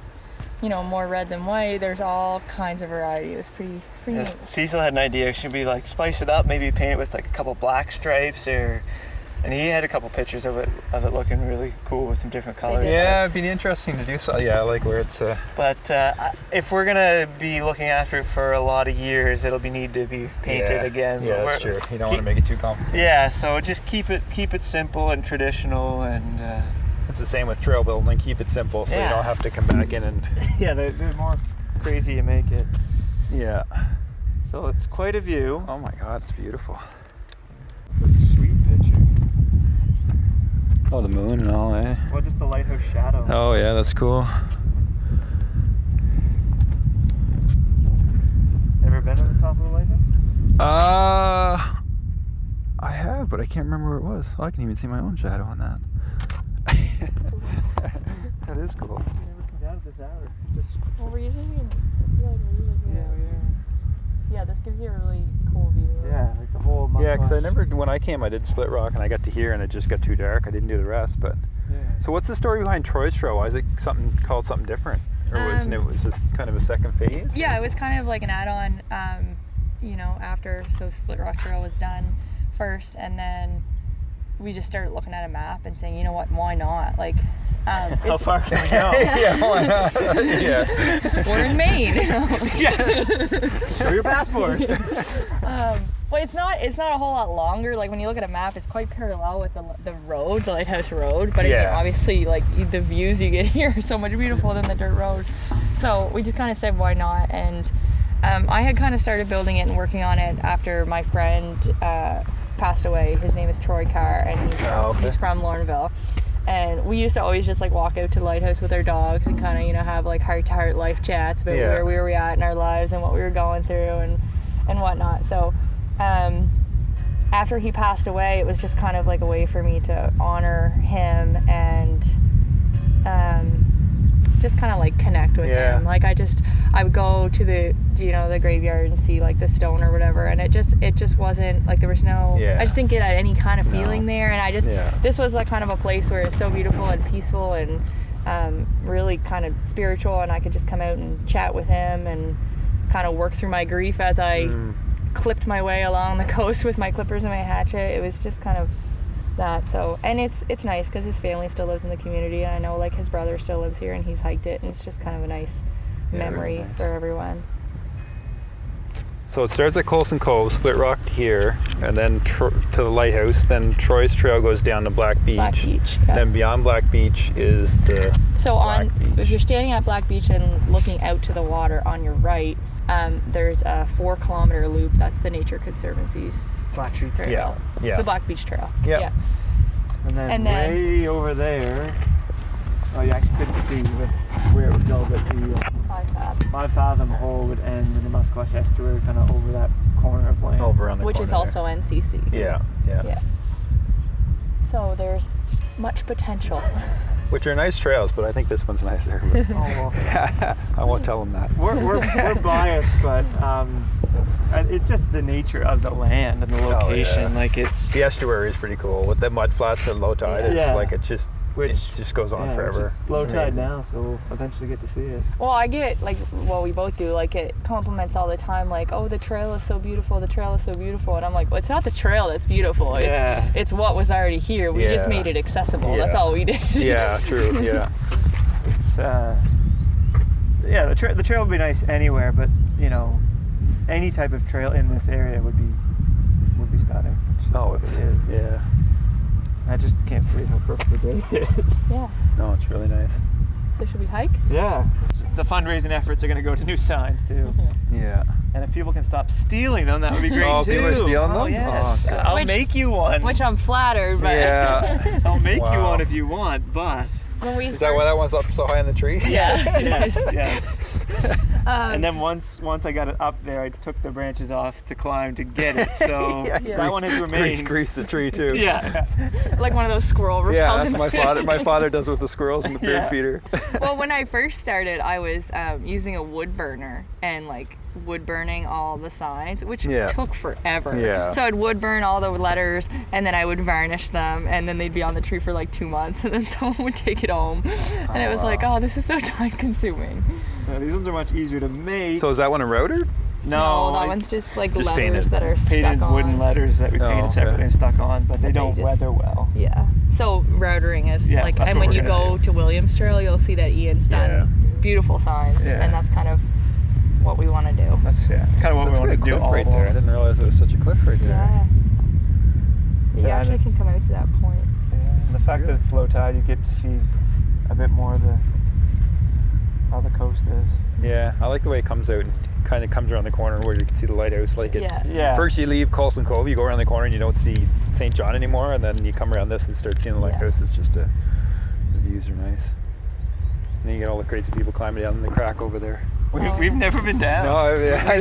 more red than white. There's all kinds of variety. It was pretty neat. Cecil had an idea. Should we like spice it up? Maybe paint it with like a couple black stripes, and he had a couple pictures of it looking really cool with some different colors. Yeah, it'd be interesting to do so. Yeah, I like where it's. But if we're gonna be looking after it for a lot of years, it'll need to be painted again. Yeah, that's true. You don't want to make it too complicated. Yeah, so just keep it simple and traditional, and it's the same with trail building. Keep it simple, so you don't have to come back in and. Yeah, the more crazy you make it. Yeah. So it's quite a view. Oh my God, it's beautiful. Sweet picture. Oh, the moon and all, eh? Well, just the lighthouse shadow. Oh yeah, that's cool. Ever been to the top of the lighthouse? I have, but I can't remember where it was. Oh, I can even see my own shadow on that. That is cool. You never come down at this hour. Well, we're usually Yeah, this gives you a really cool view. Yeah, like the whole Musquash. Yeah, because when I came, I did Split Rock, and I got to here, and it just got too dark. I didn't do the rest, but. Yeah. So what's the story behind Troy's Trail? Why is it called something different? Or was this kind of a second phase? Yeah, it was kind of like an add-on, after Split Rock Trail was done first, and then we just started looking at a map and saying, you know what, why not? Like, how far can we go? Yeah, why not? Yeah. We're in Maine. Show your passport. Well, it's not a whole lot longer. Like when you look at a map, it's quite parallel with the road, the Lighthouse Road. But again, obviously, like the views you get here are so much beautiful than the dirt road. So we just kind of said, why not? And I had kind of started building it and working on it after my friend passed away. His name is Troy Carr, and he's from Lorneville. And we used to always just like walk out to the lighthouse with our dogs and kind of have like heart-to-heart life chats about where we were at in our lives and what we were going through and whatnot. So after he passed away, it was just kind of like a way for me to honor him and just kind of like connect with him. Like I would go to the the graveyard and see like the stone or whatever, and it just wasn't like there was no I just didn't get any kind of feeling there, and I just this was like kind of a place where it's so beautiful and peaceful and really kind of spiritual, and I could just come out and chat with him and kind of work through my grief as I clipped my way along the coast with my clippers and my hatchet. It was just kind of that. So, and it's nice because his family still lives in the community, and I know like his brother still lives here and he's hiked it, and it's just kind of a nice memory really nice for everyone. So it starts at Colson Cove, Split Rock here, and then to the lighthouse. Then Troy's Trail goes down to Black Beach. Black Beach. Yeah. Then beyond Black Beach is the if you're standing at Black Beach and looking out to the water on your right, there's a 4-kilometer loop. That's the Nature Conservancy's Black Beach Trail. Yeah. The Black Beach Trail. Yep. Yeah. And then way over there, you actually couldn't see where it would go, but the 5 fathom hole would end in the Musquash estuary, kind of over that corner of land. Over on the which corner is also there. NCC. Yeah. So there's much potential. Which are nice trails, but I think this one's nicer. I won't tell them that. We're biased, but it's just the nature of the land and the location. Like it's the estuary is pretty cool with the mud flats at low tide. It's like it just goes on forever. It's low tide now, so we'll eventually get to see it. Well, I get we both do. Like it compliments all the time. Like, oh, the trail is so beautiful. The trail is so beautiful. And I'm like, well, it's not the trail that's beautiful. It's what was already here. We just made it accessible. That's all we did. Yeah, true. Yeah. It's the trail would be nice anywhere, but any type of trail in this area would be stunning. It is. Yeah. I just can't believe how perfectly great it is. Yeah. No, it's really nice. So should we hike? Yeah. The fundraising efforts are going to go to new signs too. Yeah. And if people can stop stealing them, that would be great too. People are stealing them? Oh, yes. Oh, I'll make you one. Which I'm flattered, but I'll make you one if you want, but is that why that one's up so high in the tree? Yeah. yes. And then once I got it up there, I took the branches off to climb to get it. So that one has remained. Grease the tree too. Yeah. Like one of those squirrel repellents. Yeah, that's what my father does with the squirrels and the bird feeder. Well, when I first started, I was using a wood burner and like wood burning all the signs, which Yeah. took forever. Yeah. So I'd wood burn all the letters, and then I would varnish them, and then they'd be on the tree for like 2 months, and then someone would take it home. And it was like, oh, this is so time consuming. These ones are much easier to make. So is that one a router? No, that one's just like just letters painted. that are Painted stuck on. wooden letters that we Oh, painted okay. separately and stuck on, but they don't just- weather well. Yeah. So routering is Yeah, like, that's and what when we're you gonna go do. to Williams Trail, you'll see that Ian's done Yeah. beautiful signs, Yeah. and that's kind of what we want to do. That's kind of what That's we want to quite a do. cliff All right there. I didn't realize there was such a cliff right there. Yeah. You Yeah, actually and can come out to that point. Yeah, and the fact that it's low tide, you get to see a bit more of how the coast is. Yeah, I like the way it comes out and kind of comes around the corner where you can see the lighthouse. Like it's Yeah. Yeah. first you leave Colston Cove, you go around the corner and you don't see St. John anymore, and then you come around this and start seeing the Yeah. lighthouse. It's just the views are nice. And then you get all the crazy people climbing down the crack over there. We've never been down. No, yeah.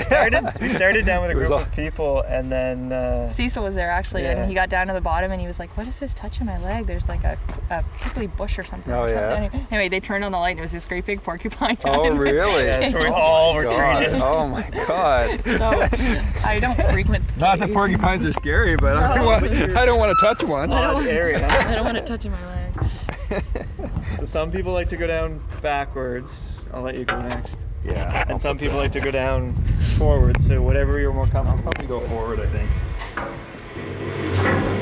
We started down with a It was group all- of people, and then Cecil was there actually, Yeah. and he got down to the bottom and he was like, "What is this touching my leg? There's like a prickly bush or something." Oh, or something. yeah? Anyway, they turned on the light and it was this great big porcupine. Oh, down there. really? yeah, so we all were God. treated. Oh my god. So I don't frequent. the Not that cave. porcupines are scary, but I don't want to touch one. Odd area. I don't want it touching my leg. So some people like to go down backwards. I'll let you go next. Yeah. And some people like to go down forwards. So whatever you're more I'll comfortable. probably go forward, I think.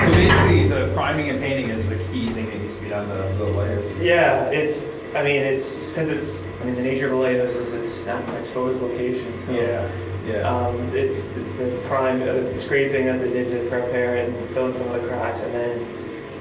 So basically, the priming and painting is the key thing that needs to be done, the layers. Yeah, I mean, the nature of the lighthouse is it's not an exposed location. So Yeah. it's the prime, the scraping that they did to prepare it and fill in some of the cracks, and then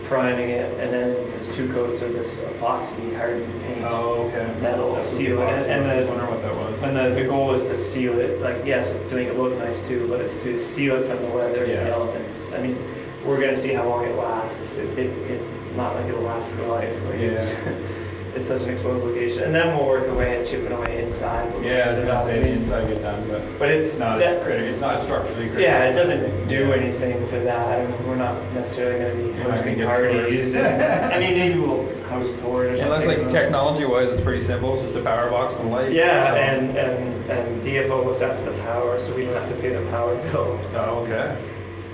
priming it, and then it's 2 coats of this epoxy hardened paint. Oh, okay. That'll seal it. And I was wondering what that was. And the goal is to seal it, like, yes, to make it look nice too, but it's to seal it from the weather and Yeah. the elements. I mean, we're going to see how long it lasts. It's not like it'll last for life. Like it's such an exposed location. And then we'll work away at chipping away inside. Yeah, I was gonna say the inside get done, But it's it's not as critical. It's not structurally critical. yeah, it doesn't do anything for that. I mean, we're not necessarily going to be You're not hosting gonna give parties. tours. I mean, maybe we'll host tours or And that's something. like technology-wise, it's pretty simple. It's just a power box and light. Yeah, so- and DFO looks after the power, so we don't have to pay the power bill. Oh, okay.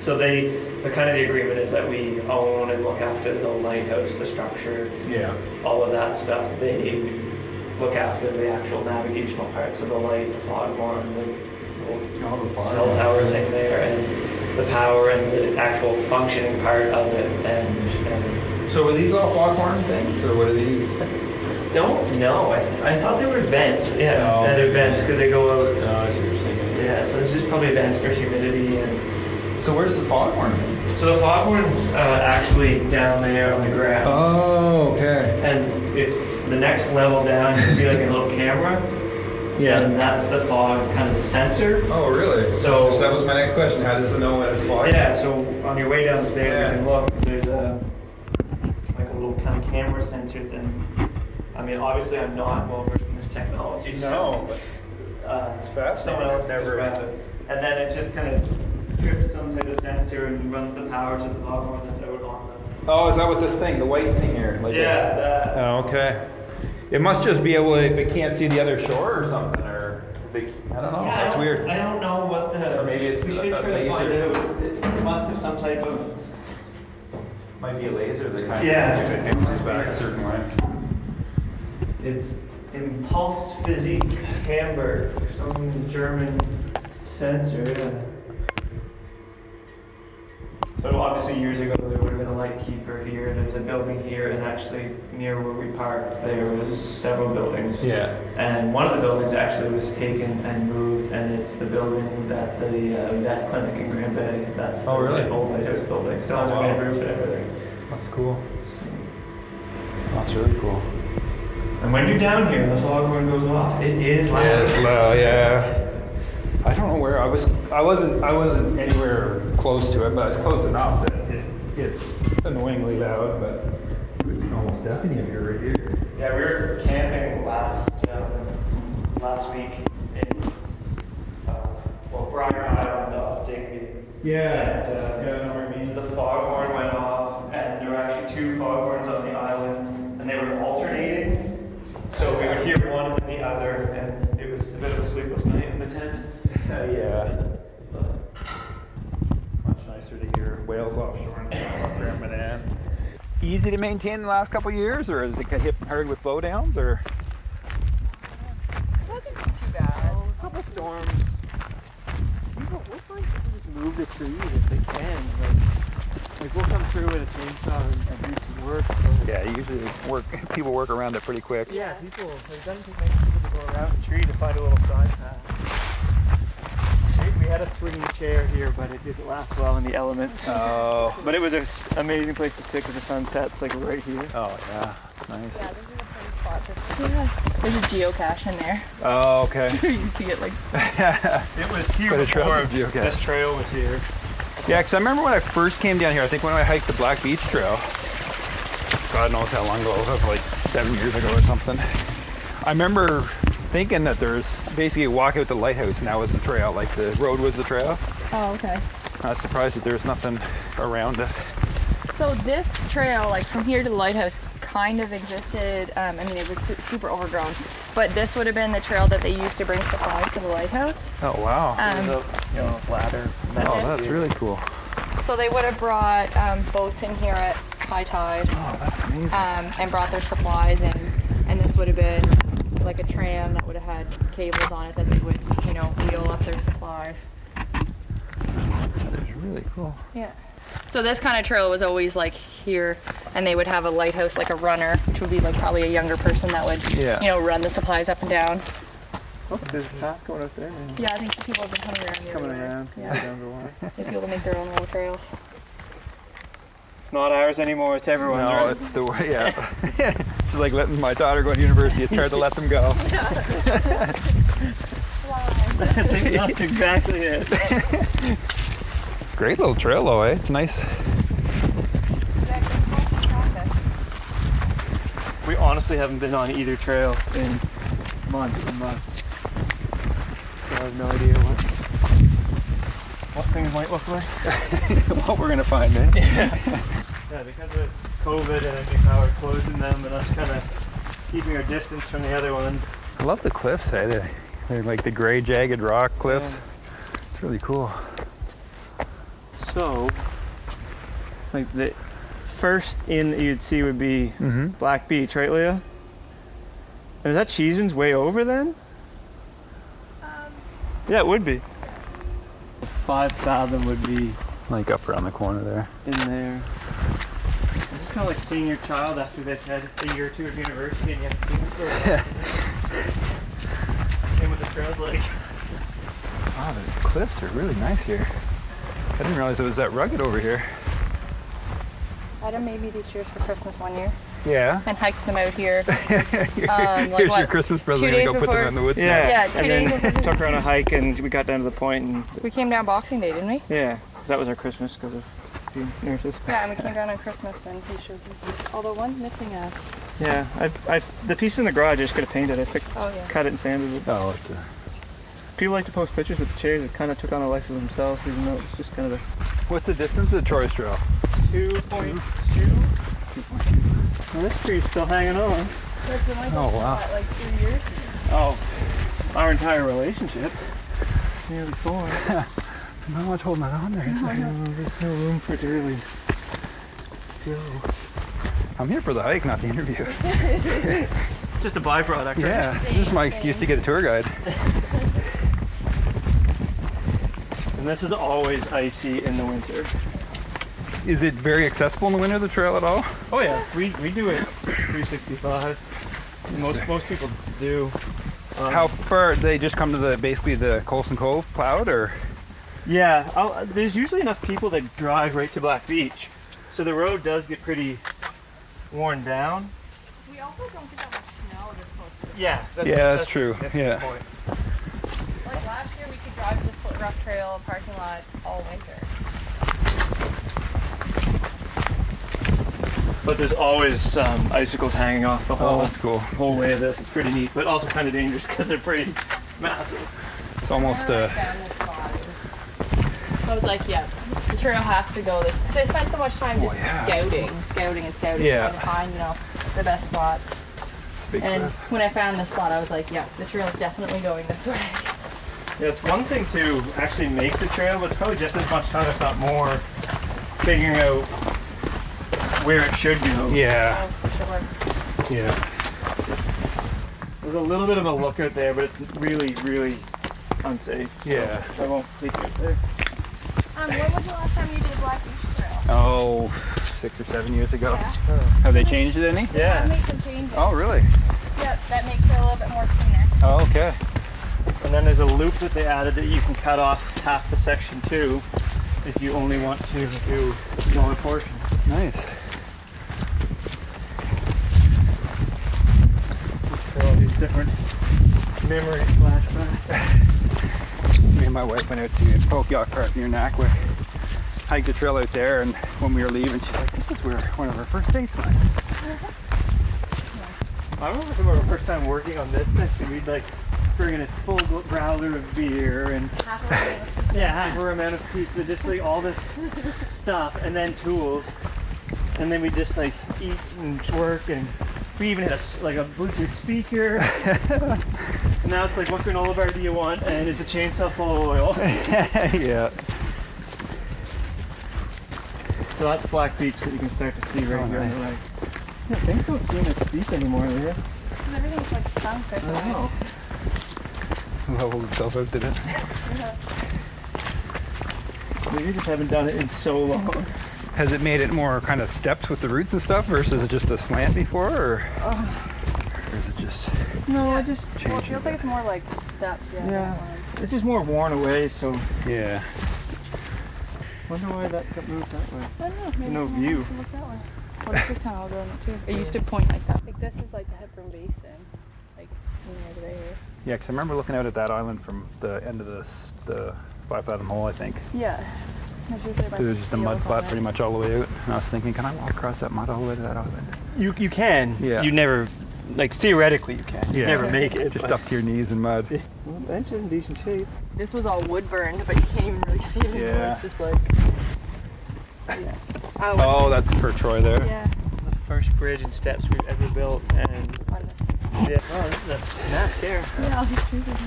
So the kind of the agreement is that we own and look after the lighthouse, the structure, Yeah. all of that stuff. They look after the actual navigational parts of the light, the foghorn, the little cell tower thing there, and the power and the actual functioning part of it. And So are these all foghorn things, or what are these? don't know. I thought they were vents. Yeah, Oh. they're vents because they go out. No, I see what you're saying. Yeah, so it's just probably vents for humidity and. So where's the foghorn? So the foghorn's actually down there on the ground. Oh, okay. And if the next level down, you see like a little camera. And that's the fog kind of sensor. Oh, really? So- that was my next question. How does it know when it's fog? Yeah, so on your way downstairs, Yeah. you can look. There's like a little kind of camera sensor thing. I mean, obviously, I'm not well versed in this technology. No, So, it's fascinating. someone else I've never- described it. And then it just kind of trips some type of sensor and runs the power to the foghorn that's out on the. Oh, is that what this thing, the white thing here? Like Yeah, that. Oh, okay. It must just be able to, if it can't see the other shore or something, or if it, I don't know. Yeah, That's weird. I don't know what the. Or maybe it's we a should try to find laser. out. It must have some type of. Might be a laser that kind Yeah. of if it bounces back a certain way. It's Impulse Physik Hamburg, some German sensor. Yeah. So obviously years ago there would have been a light keeper here. There's a building here, and actually near where we parked there was several buildings. Yeah. And one of the buildings actually was taken and moved, and it's the building that the vet clinic in Grand Bay. That's Oh, really? the old lighthouse building. Still has Oh, a wow. red roof and everything. That's cool. That's really cool. And when you're down here and the foghorn goes off, it is loud. Yeah, it's loud, yeah. I don't know where I was. I wasn't anywhere close to it, but it's close enough that it's annoyingly loud. But it would be almost deafening if you're right here. Yeah, we were camping last week in Briar Island off Digby. Yeah. And, Yeah, I know what I mean. The foghorn went off, and there were actually 2 foghorns on the island, and they were alternating. So we would hear one and then the other, and it was a bit of a sleepless night in the tent. Yeah. Much nicer to hear whales offshore and stuff up there in Manan. Easy to maintain the last couple of years, or is it get hit hard with blowdowns, or? It wasn't too bad. A couple storms. We'll find people just move the trees if they can. Like we'll come through with a chainsaw and do some work. So. Yeah, usually people work around it pretty quick. Yeah, it doesn't take many people to go around the tree to find a little side path. We had a swinging chair here, but it didn't last well in the elements. Oh. But it was an amazing place to sit with the sunsets, like right here. Oh yeah, that's nice. Yeah, this is a pretty spot. There's a geocache in there. Oh, okay. You can see it like. It was here Quite a trail before of geocache. this trail was here. Yeah, because I remember when I first came down here, I think when I hiked the Black Beach Trail, God knows how long ago, like 7 years ago or something. I remember thinking that there's basically a walk out to Lighthouse now was the trail, like the road was the trail. Oh, okay. I was surprised that there's nothing around it. So this trail, like from here to the lighthouse, kind of existed. I mean, it was super overgrown, but this would have been the trail that they used to bring supplies to the lighthouse. Oh wow. Ladder. Oh, that's really cool. So they would have brought boats in here at high tide. Oh, that's amazing. And brought their supplies in, and this would have been like a tram that would have had cables on it that they would, wheel up their supplies. That is really cool. Yeah. So this kind of trail was always like here, and they would have a lighthouse, like a runner, which would be like probably a younger person that would, run the supplies up and down. Oh, there's a path going up there. Yeah, I think people have been coming around here. Coming around, Yeah. down the water. They people make their own little trails. It's not ours anymore, it's everyone's. No, right? it's the way, yeah. It's like letting my daughter go to university. It's hard to let them go. That's exactly it. Great little trail though, eh? It's nice. We honestly haven't been on either trail in months and months. So I have no idea what things might look like. What we're gonna find, eh? Yeah, because of COVID and I think how we're closing them and us kind of keeping our distance from the other ones. I love the cliffs, eh? They're like the gray jagged rock cliffs. Yeah. It's really cool. So, like the first inn that you'd see would be Black Beach, right, Leah? And is that Cheeseman's way over then? Yeah, it would be. 5 fathom would be Like up around the corner there. in there. It's just kind of like seeing your child after they've had a year or two of university and you haven't seen them for a while. Same with the trails, like. Wow, the cliffs are really nice here. I didn't realize it was that rugged over here. I had them maybe these years for Christmas one year, Yeah. and hiked them out here. Here's your Christmas present. 2 You're days gonna go put them before- in the woods Yeah, now. Yeah, 2 and days then took her on a hike and we got down to the point and We came down Boxing Day, didn't we? yeah, that was our Christmas because of being nurses. Yeah, and we came down on Christmas, and he showed me. Although one's missing a. Yeah, the piece in the garage I just could have painted. I Oh yeah. cut it and sanded it. Oh, it's a... People like to post pictures with the chairs. It kind of took on a life of themselves, even though it's just kind of a What's the distance of the Troyes Trail? 2.2. Well, this tree's still hanging on. Oh, wow. Like 2 years. Oh, our entire relationship. Nearly 4. Not much holding that on there, is there? There's no room for it to really go. I'm here for the hike, not the interview. Just a byproduct. Right? Yeah, this is my excuse to get a tour guide. And this is always icy in the winter. Is it very accessible in the winter, the trail at all? Oh yeah, we do it 365. Most people do. How far? They just come to basically the Colson Cove plowed, or? Yeah, there's usually enough people that drive right to Black Beach, so the road does get pretty worn down. We also don't get that much snow this close to it. Yeah, That's true. That's a Yeah. good point. Like last year, we could drive to the Split Rock Trail parking lot all winter. But there's always icicles hanging off the Oh, that's cool. whole way of this. It's pretty neat, but also kind of dangerous because they're pretty massive. It's almost Whenever I found this spot, I was like, yeah, the trail has to go this. Because I spent so much time just scouting, Yeah. trying to find, the best spots. big And cliff. when I found this spot, I was like, yeah, the trail is definitely going this way. Yeah, it's one thing to actually make the trail, but it's probably just as much fun, if not more, figuring out where it should go. Yeah. Oh, for sure. Yeah. There's a little bit of a lookout there, but it's really, really unsafe. Yeah. So I won't leave you there. When was the last time you did Black Beach Trail? Oh, 6 or 7 years ago. Yeah. Have they changed it any? Yeah. I've made some changes. Oh, really? Yep, that makes it a little bit more scenic. Oh, okay. And then there's a loop that they added that you can cut off half the section too, if you only want to do a smaller portion. Nice. All these different memory flashbacks. Me and my wife went out to Polk Yacht Park near Nakwik. Hiked a trail out there, and when we were leaving, she's like, "This is where one of our first dates was." I remember our first time working on this section, we'd like bring in a full growler of beer and half our amount of pizza, just like all this stuff, and then tools, and then we just like eat and work, and we even had a Bluetooth speaker. And now it's like, what granola bar do you want? And it's a chainsaw full of oil. Yeah. So that's Black Beach that you can start to see right here on the nice. right. Yeah, things don't seem as steep anymore, do they? Everything's like sunk. I don't know. Leveled itself out, did it? We just haven't done it in so long. Has it made it more kind of stepped with the roots and stuff versus just a slant before, or is it just No, it just Well, it feels like it's more like steps, Yeah. It's just more worn away, so yeah? wonder why that got moved that way. I don't know, maybe No someone view. wants to look that way. What if this kind of all going too? It used to point like that. Like this is like the Hepburn Basin, like right here. Yeah, because I remember looking out at that island from the end of the 5 fathom hole, I think. Yeah. There's usually like There's just a mud seals flat on it. pretty much all the way out. And I was thinking, can I walk across that mud all the way to that island? You can. Yeah. You never, like theoretically you can. You Yeah. never make it. Just but- up to your knees in mud. Well, the bench is in decent shape. This was all wood burned, but you can't even really see it anymore. Yeah. It's just like. Yeah. Oh, that's for Troy there. Yeah. The first bridge and steps we've ever built, and yeah, oh, this is a map there. Yeah, all these trees are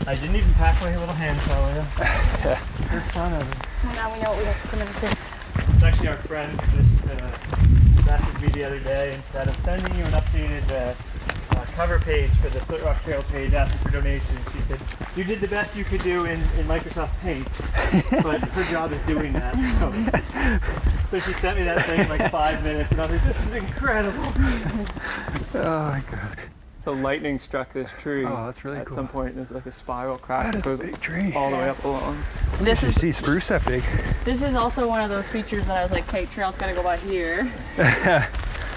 I didn't even pack my little hand towel. Yeah. First time ever. Well, now we know what we have to come in to fix. It's actually our friend just messaged me the other day and said, I'm sending you an updated cover page for the Split Rock Trail page asking for donations. She said, you did the best you could do in Microsoft Paint, but her job is doing that. So she sent me that thing in like 5 minutes, and I was like, this is incredible. Oh my god. So lightning struck this tree. Oh, that's really at cool. some point. There's like a spiral crack. That is a goes big tree. all the way up along. This You is see spruce that big. this is also one of those features that I was like, okay, trail's gotta go by here.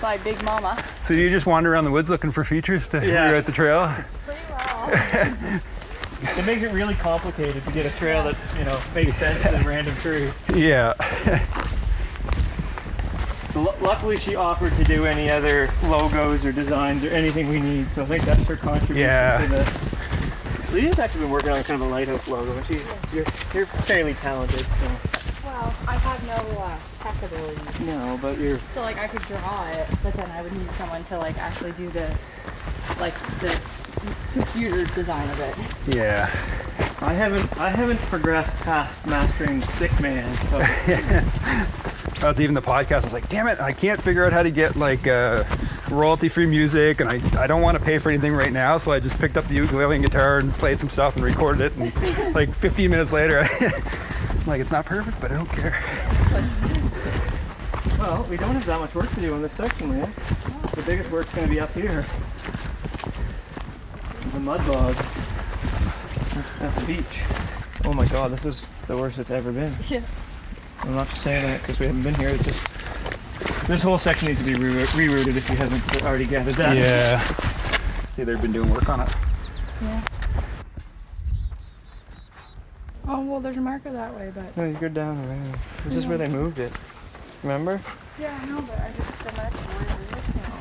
By Big Mama. So do you just wander around the woods looking for features to Yeah. figure out the trail? Pretty well. It makes it really complicated to get a trail that, you know, makes sense in a random tree. Yeah. Luckily, she offered to do any other logos or designs or anything we need, so I think that's her contribution Yeah. to this. Leah's actually been working on kind of a Lighthouse logo, and you're fairly talented, so. Well, I have no tech abilities. No, but you're. So like I could draw it, but then I would need someone to like actually do the computer design of it. Yeah. I haven't progressed past mastering Stickman, so. That's even the podcast. I was like, damn it, I can't figure out how to get like royalty-free music, and I don't want to pay for anything right now, so I just picked up the ukulele and guitar and played some stuff and recorded it, and like 15 minutes later, I'm like, it's not perfect, but I don't care. Well, we don't have that much work to do on this section, man. The biggest work's going to be up here. The mud bog at the beach. Oh my god, this is the worst it's ever been. Yeah. I'm not just saying that because we haven't been here. It's just this whole section needs to be rerouted if you haven't already gathered that. Yeah. See, they've been doing work on it. Yeah. Oh well, there's a marker that way, but. No, you go down around. This is where they moved it. Remember? Yeah, I know, but I just the marker where it is now.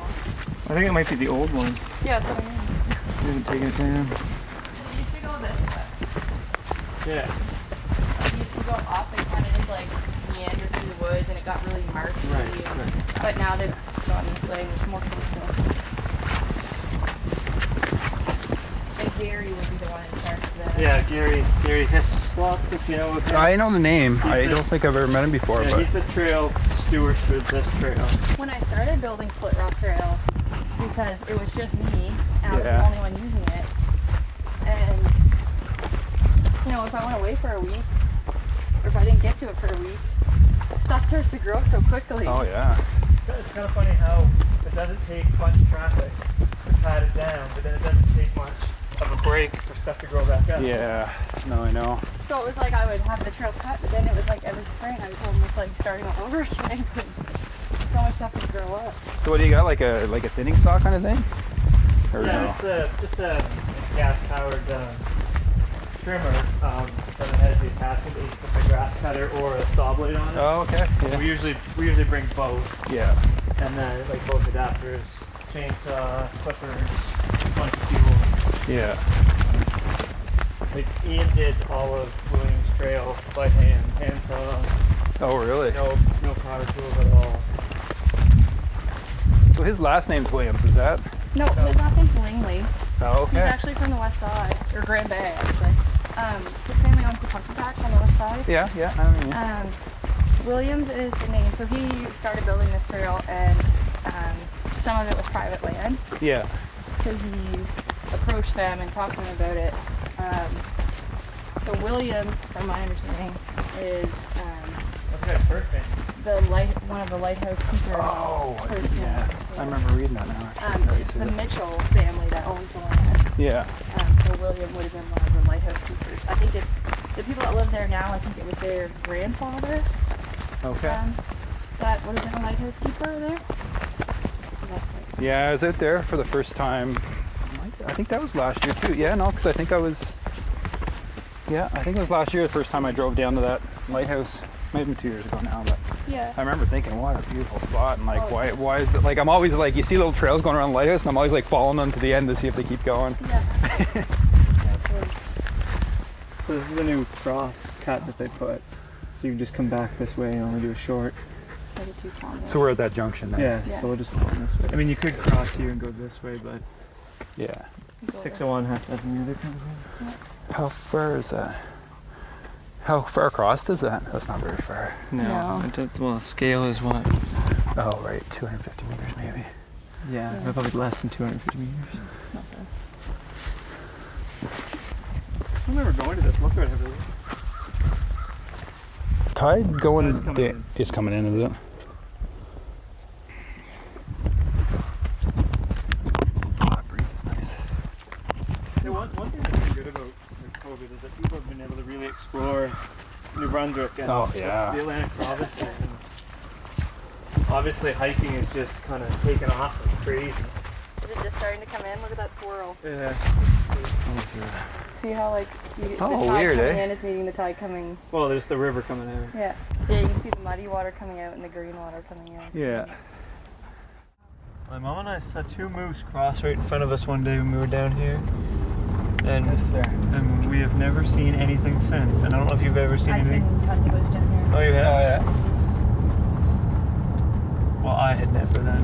I think it might be the old one. Yeah, that's what I mean. We haven't taken it down. It used to go this way. Yeah. It used to go up and kind of just like meander through the woods, and it got really marshy. Right. But now they've gone this way, and it's more coastal. And Gary would be the one in charge. Gary Hislop, if you know what that I know the name. He's I the- don't think I've ever met him before, Yeah, but he's the trail steward for this trail. When I started building Split Rock Trail, because it was just me, and I was Yeah. the only one using it, and you know, if I went away for a week, or if I didn't get to it for a week, stuff starts to grow so quickly. oh yeah. It's kind of funny how it doesn't take much traffic to pat it down, but then it doesn't take much of a break for stuff to grow back up. Yeah. No, I know. So it was like I would have the trail cut, but then it was like every spring I was almost like starting all over again. So much stuff to grow up. So what do you got? Like a thinning saw kind of thing? Or Yeah, no? it's just a gas-powered trimmer that has the attachment that you can put the grass cutter or a saw blade on it. Oh, okay. So we Yeah. usually bring both, Yeah. and then like both adapters, chainsaw, clippers, bunch of fuel. Yeah. Like Ian did all of Williams Trail by hand saw, Oh, really? no power tools at all. So his last name's Williams, is that? No, his last name's Langley. Oh, He's okay. actually from the west side, or Grand Bay actually. His family owns the Pumpkin Patch on the west side. Yeah, yeah. I mean, Williams is the name. So he started building this trail, and some of it was private land. yeah. So he approached them and talked to them about it. So Williams, from my understanding, is Okay, perfect. one of the lighthouse keepers. Oh, person. yeah. I remember reading that now. Actually. It's the Mitchell family that owns the land. Yeah. So William would have been one of the lighthouse keepers. I think it's the people that live there now. I think it was their grandfather Okay. that would have been a lighthouse keeper there. Is that right? Yeah, I was out there for the first time. I think that was last year too. Yeah, no, because I think it was last year the first time I drove down to that lighthouse. Maybe 2 years ago now, but Yeah. I remember thinking, what a beautiful spot, and like, Oh. why is it, like, I'm always like, you see little trails going around the lighthouse, and I'm always like following them to the end to see if they keep going. Yeah. So this is the new cross cut that they put. So you can just come back this way and only do a short. So we're at that junction now. Yeah, so we'll just go on this way. I mean, you could cross here and go this way, but Yeah. 601 has the other kind of How far is that? How far across is that? That's not very far. No. Well, scale is what? Oh, right, 250 meters maybe. Yeah, Yeah. probably less than 250 meters. I remember going to this. Look at everything. Tide going, Tide's coming in. it's coming in, is it? Oh, that breeze is nice. Yeah, one thing that's been good about COVID is that people have been able to really explore New Brunswick and Oh, yeah. the Atlantic province. And obviously, hiking is just kind of taken off like crazy. Is it just starting to come in? Look at that swirl. Yeah. See how like the Oh, tide weird, coming eh? in is meeting the tide coming. Well, there's the river coming out. Yeah. Yeah, you can see the muddy water coming out and the green water coming in. Yeah. My mom and I saw two moose cross right in front of us one day when we were down here. And, and we have never seen anything since. And I don't know if you've ever seen I've anything. seen tons of moose down here. Oh, you have? Oh, yeah. Well, I had never then.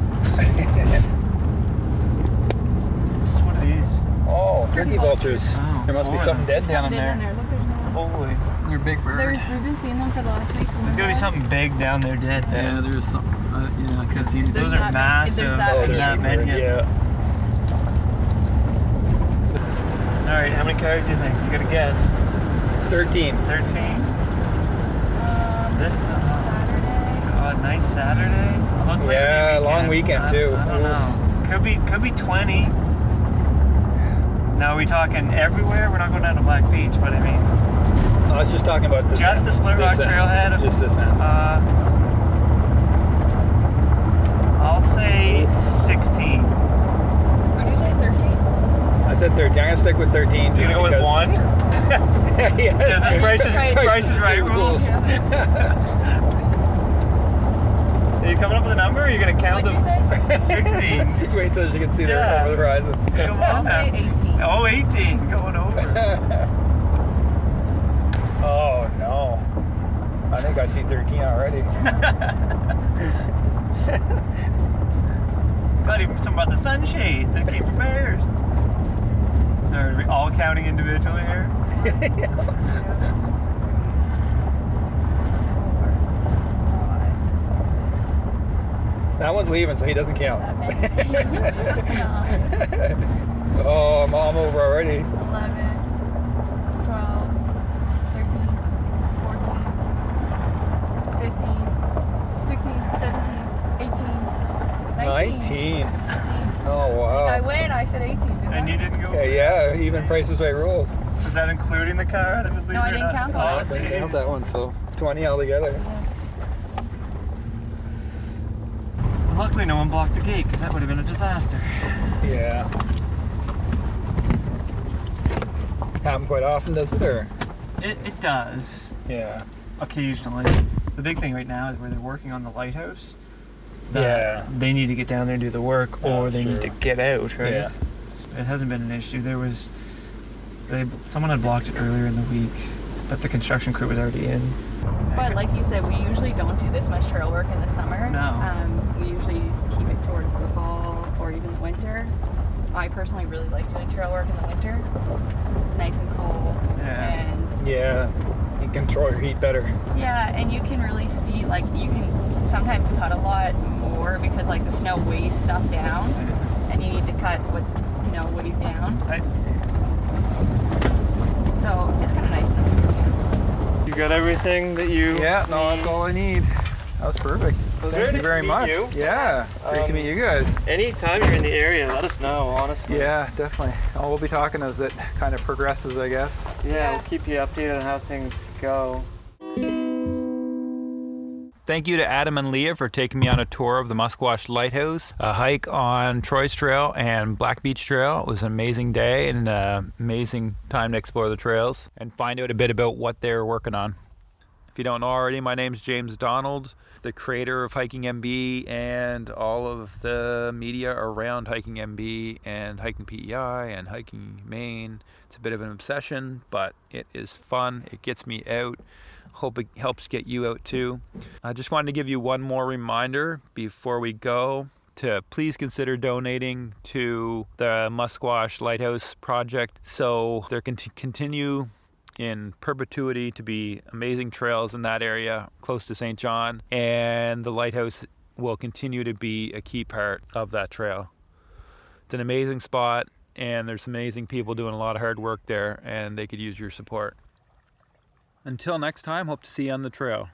What are these? Oh, turkey vultures. Oh, There must be boy. something dead down in Something there. in there. Look, there's no. Holy. They're big birds. We've been seeing them for the last week. There's gotta be something big down there dead. Yeah, there's something. Yeah, because Those There's are that many- massive. there's that Oh, many. there's That many. yeah. Alright, how many cars do you think? You gotta guess. 13. 13? This Saturday. God, nice Saturday. Looks like Yeah, a long weekend, too. I don't know. Could be 20. Now are we talking everywhere? We're not going down to Black Beach, but I mean I was just talking about this. just the Split Rock this end. Trailhead. Just this end. I'll say 16. What did you say? 13? I said 13. I'm gonna stick with 13. You Just gonna go with because- one? Yes. Does it Price is Right rules? Are you coming up with a number or are you going to count What'd them? you say? 16. Just wait till she can see Yeah. over the horizon. Come I'll on say now. 18. Oh, 18. Going over. Oh no. I think I see 13 already. God, even something about the sunshade. They came prepared. Are we all counting individually here? That one's leaving, so he doesn't count. Oh, I'm over already. 11, 12, 13, 14, 15, 16, 17, 18, 19. 19. Oh, wow. I win. I said 18. And you didn't go? Yeah, even Price is Right rules. Was that including the car that was leaving? No, I didn't count that. Oh, I didn't count that one, so 20 altogether. Well, luckily no one blocked the gate, because that would have been a disaster. Yeah. Happen quite often, does it, or? It does. Yeah. Occasionally. The big thing right now is where they're working on the lighthouse. Yeah. They need to get down there and do the work, or That's they need to true. get out, right? Yeah. It hasn't been an issue. Someone had blocked it earlier in the week, but the construction crew was already in. But like you said, we usually don't do this much trail work in the summer. No. We usually keep it towards the fall or even the winter. I personally really like doing trail work in the winter. It's nice and cool. Yeah. And Yeah. You control your heat better. yeah, and you can really see, like, you can sometimes cut a lot more because, like, the snow weighs stuff down, and you need to cut what's, weighed down. Right. So it's kind of nice in the winter, too. You got everything that you Yeah, no, that's all I need. That was perfect. Well, Thank great you very to meet much. you. Yeah, great to meet you guys. Anytime you're in the area, let us know, honestly. Yeah, definitely. Oh, we'll be talking as it kind of progresses, I guess. Yeah, we'll keep you updated on how things go. Thank you to Adam and Leah for taking me on a tour of the Musquash Lighthouse, a hike on Troy's Trail and Black Beach Trail. It was an amazing day and an amazing time to explore the trails and find out a bit about what they're working on. If you don't know already, my name's James Donald, the creator of Hiking MB and all of the media around Hiking MB and Hiking PEI and Hiking Maine. It's a bit of an obsession, but it is fun. It gets me out. Hope it helps get you out too. I just wanted to give you one more reminder before we go to please consider donating to the Musquash Lighthouse project so there can continue in perpetuity to be amazing trails in that area close to St. John, and the lighthouse will continue to be a key part of that trail. It's an amazing spot, and there's amazing people doing a lot of hard work there, and they could use your support. Until next time, hope to see you on the trail.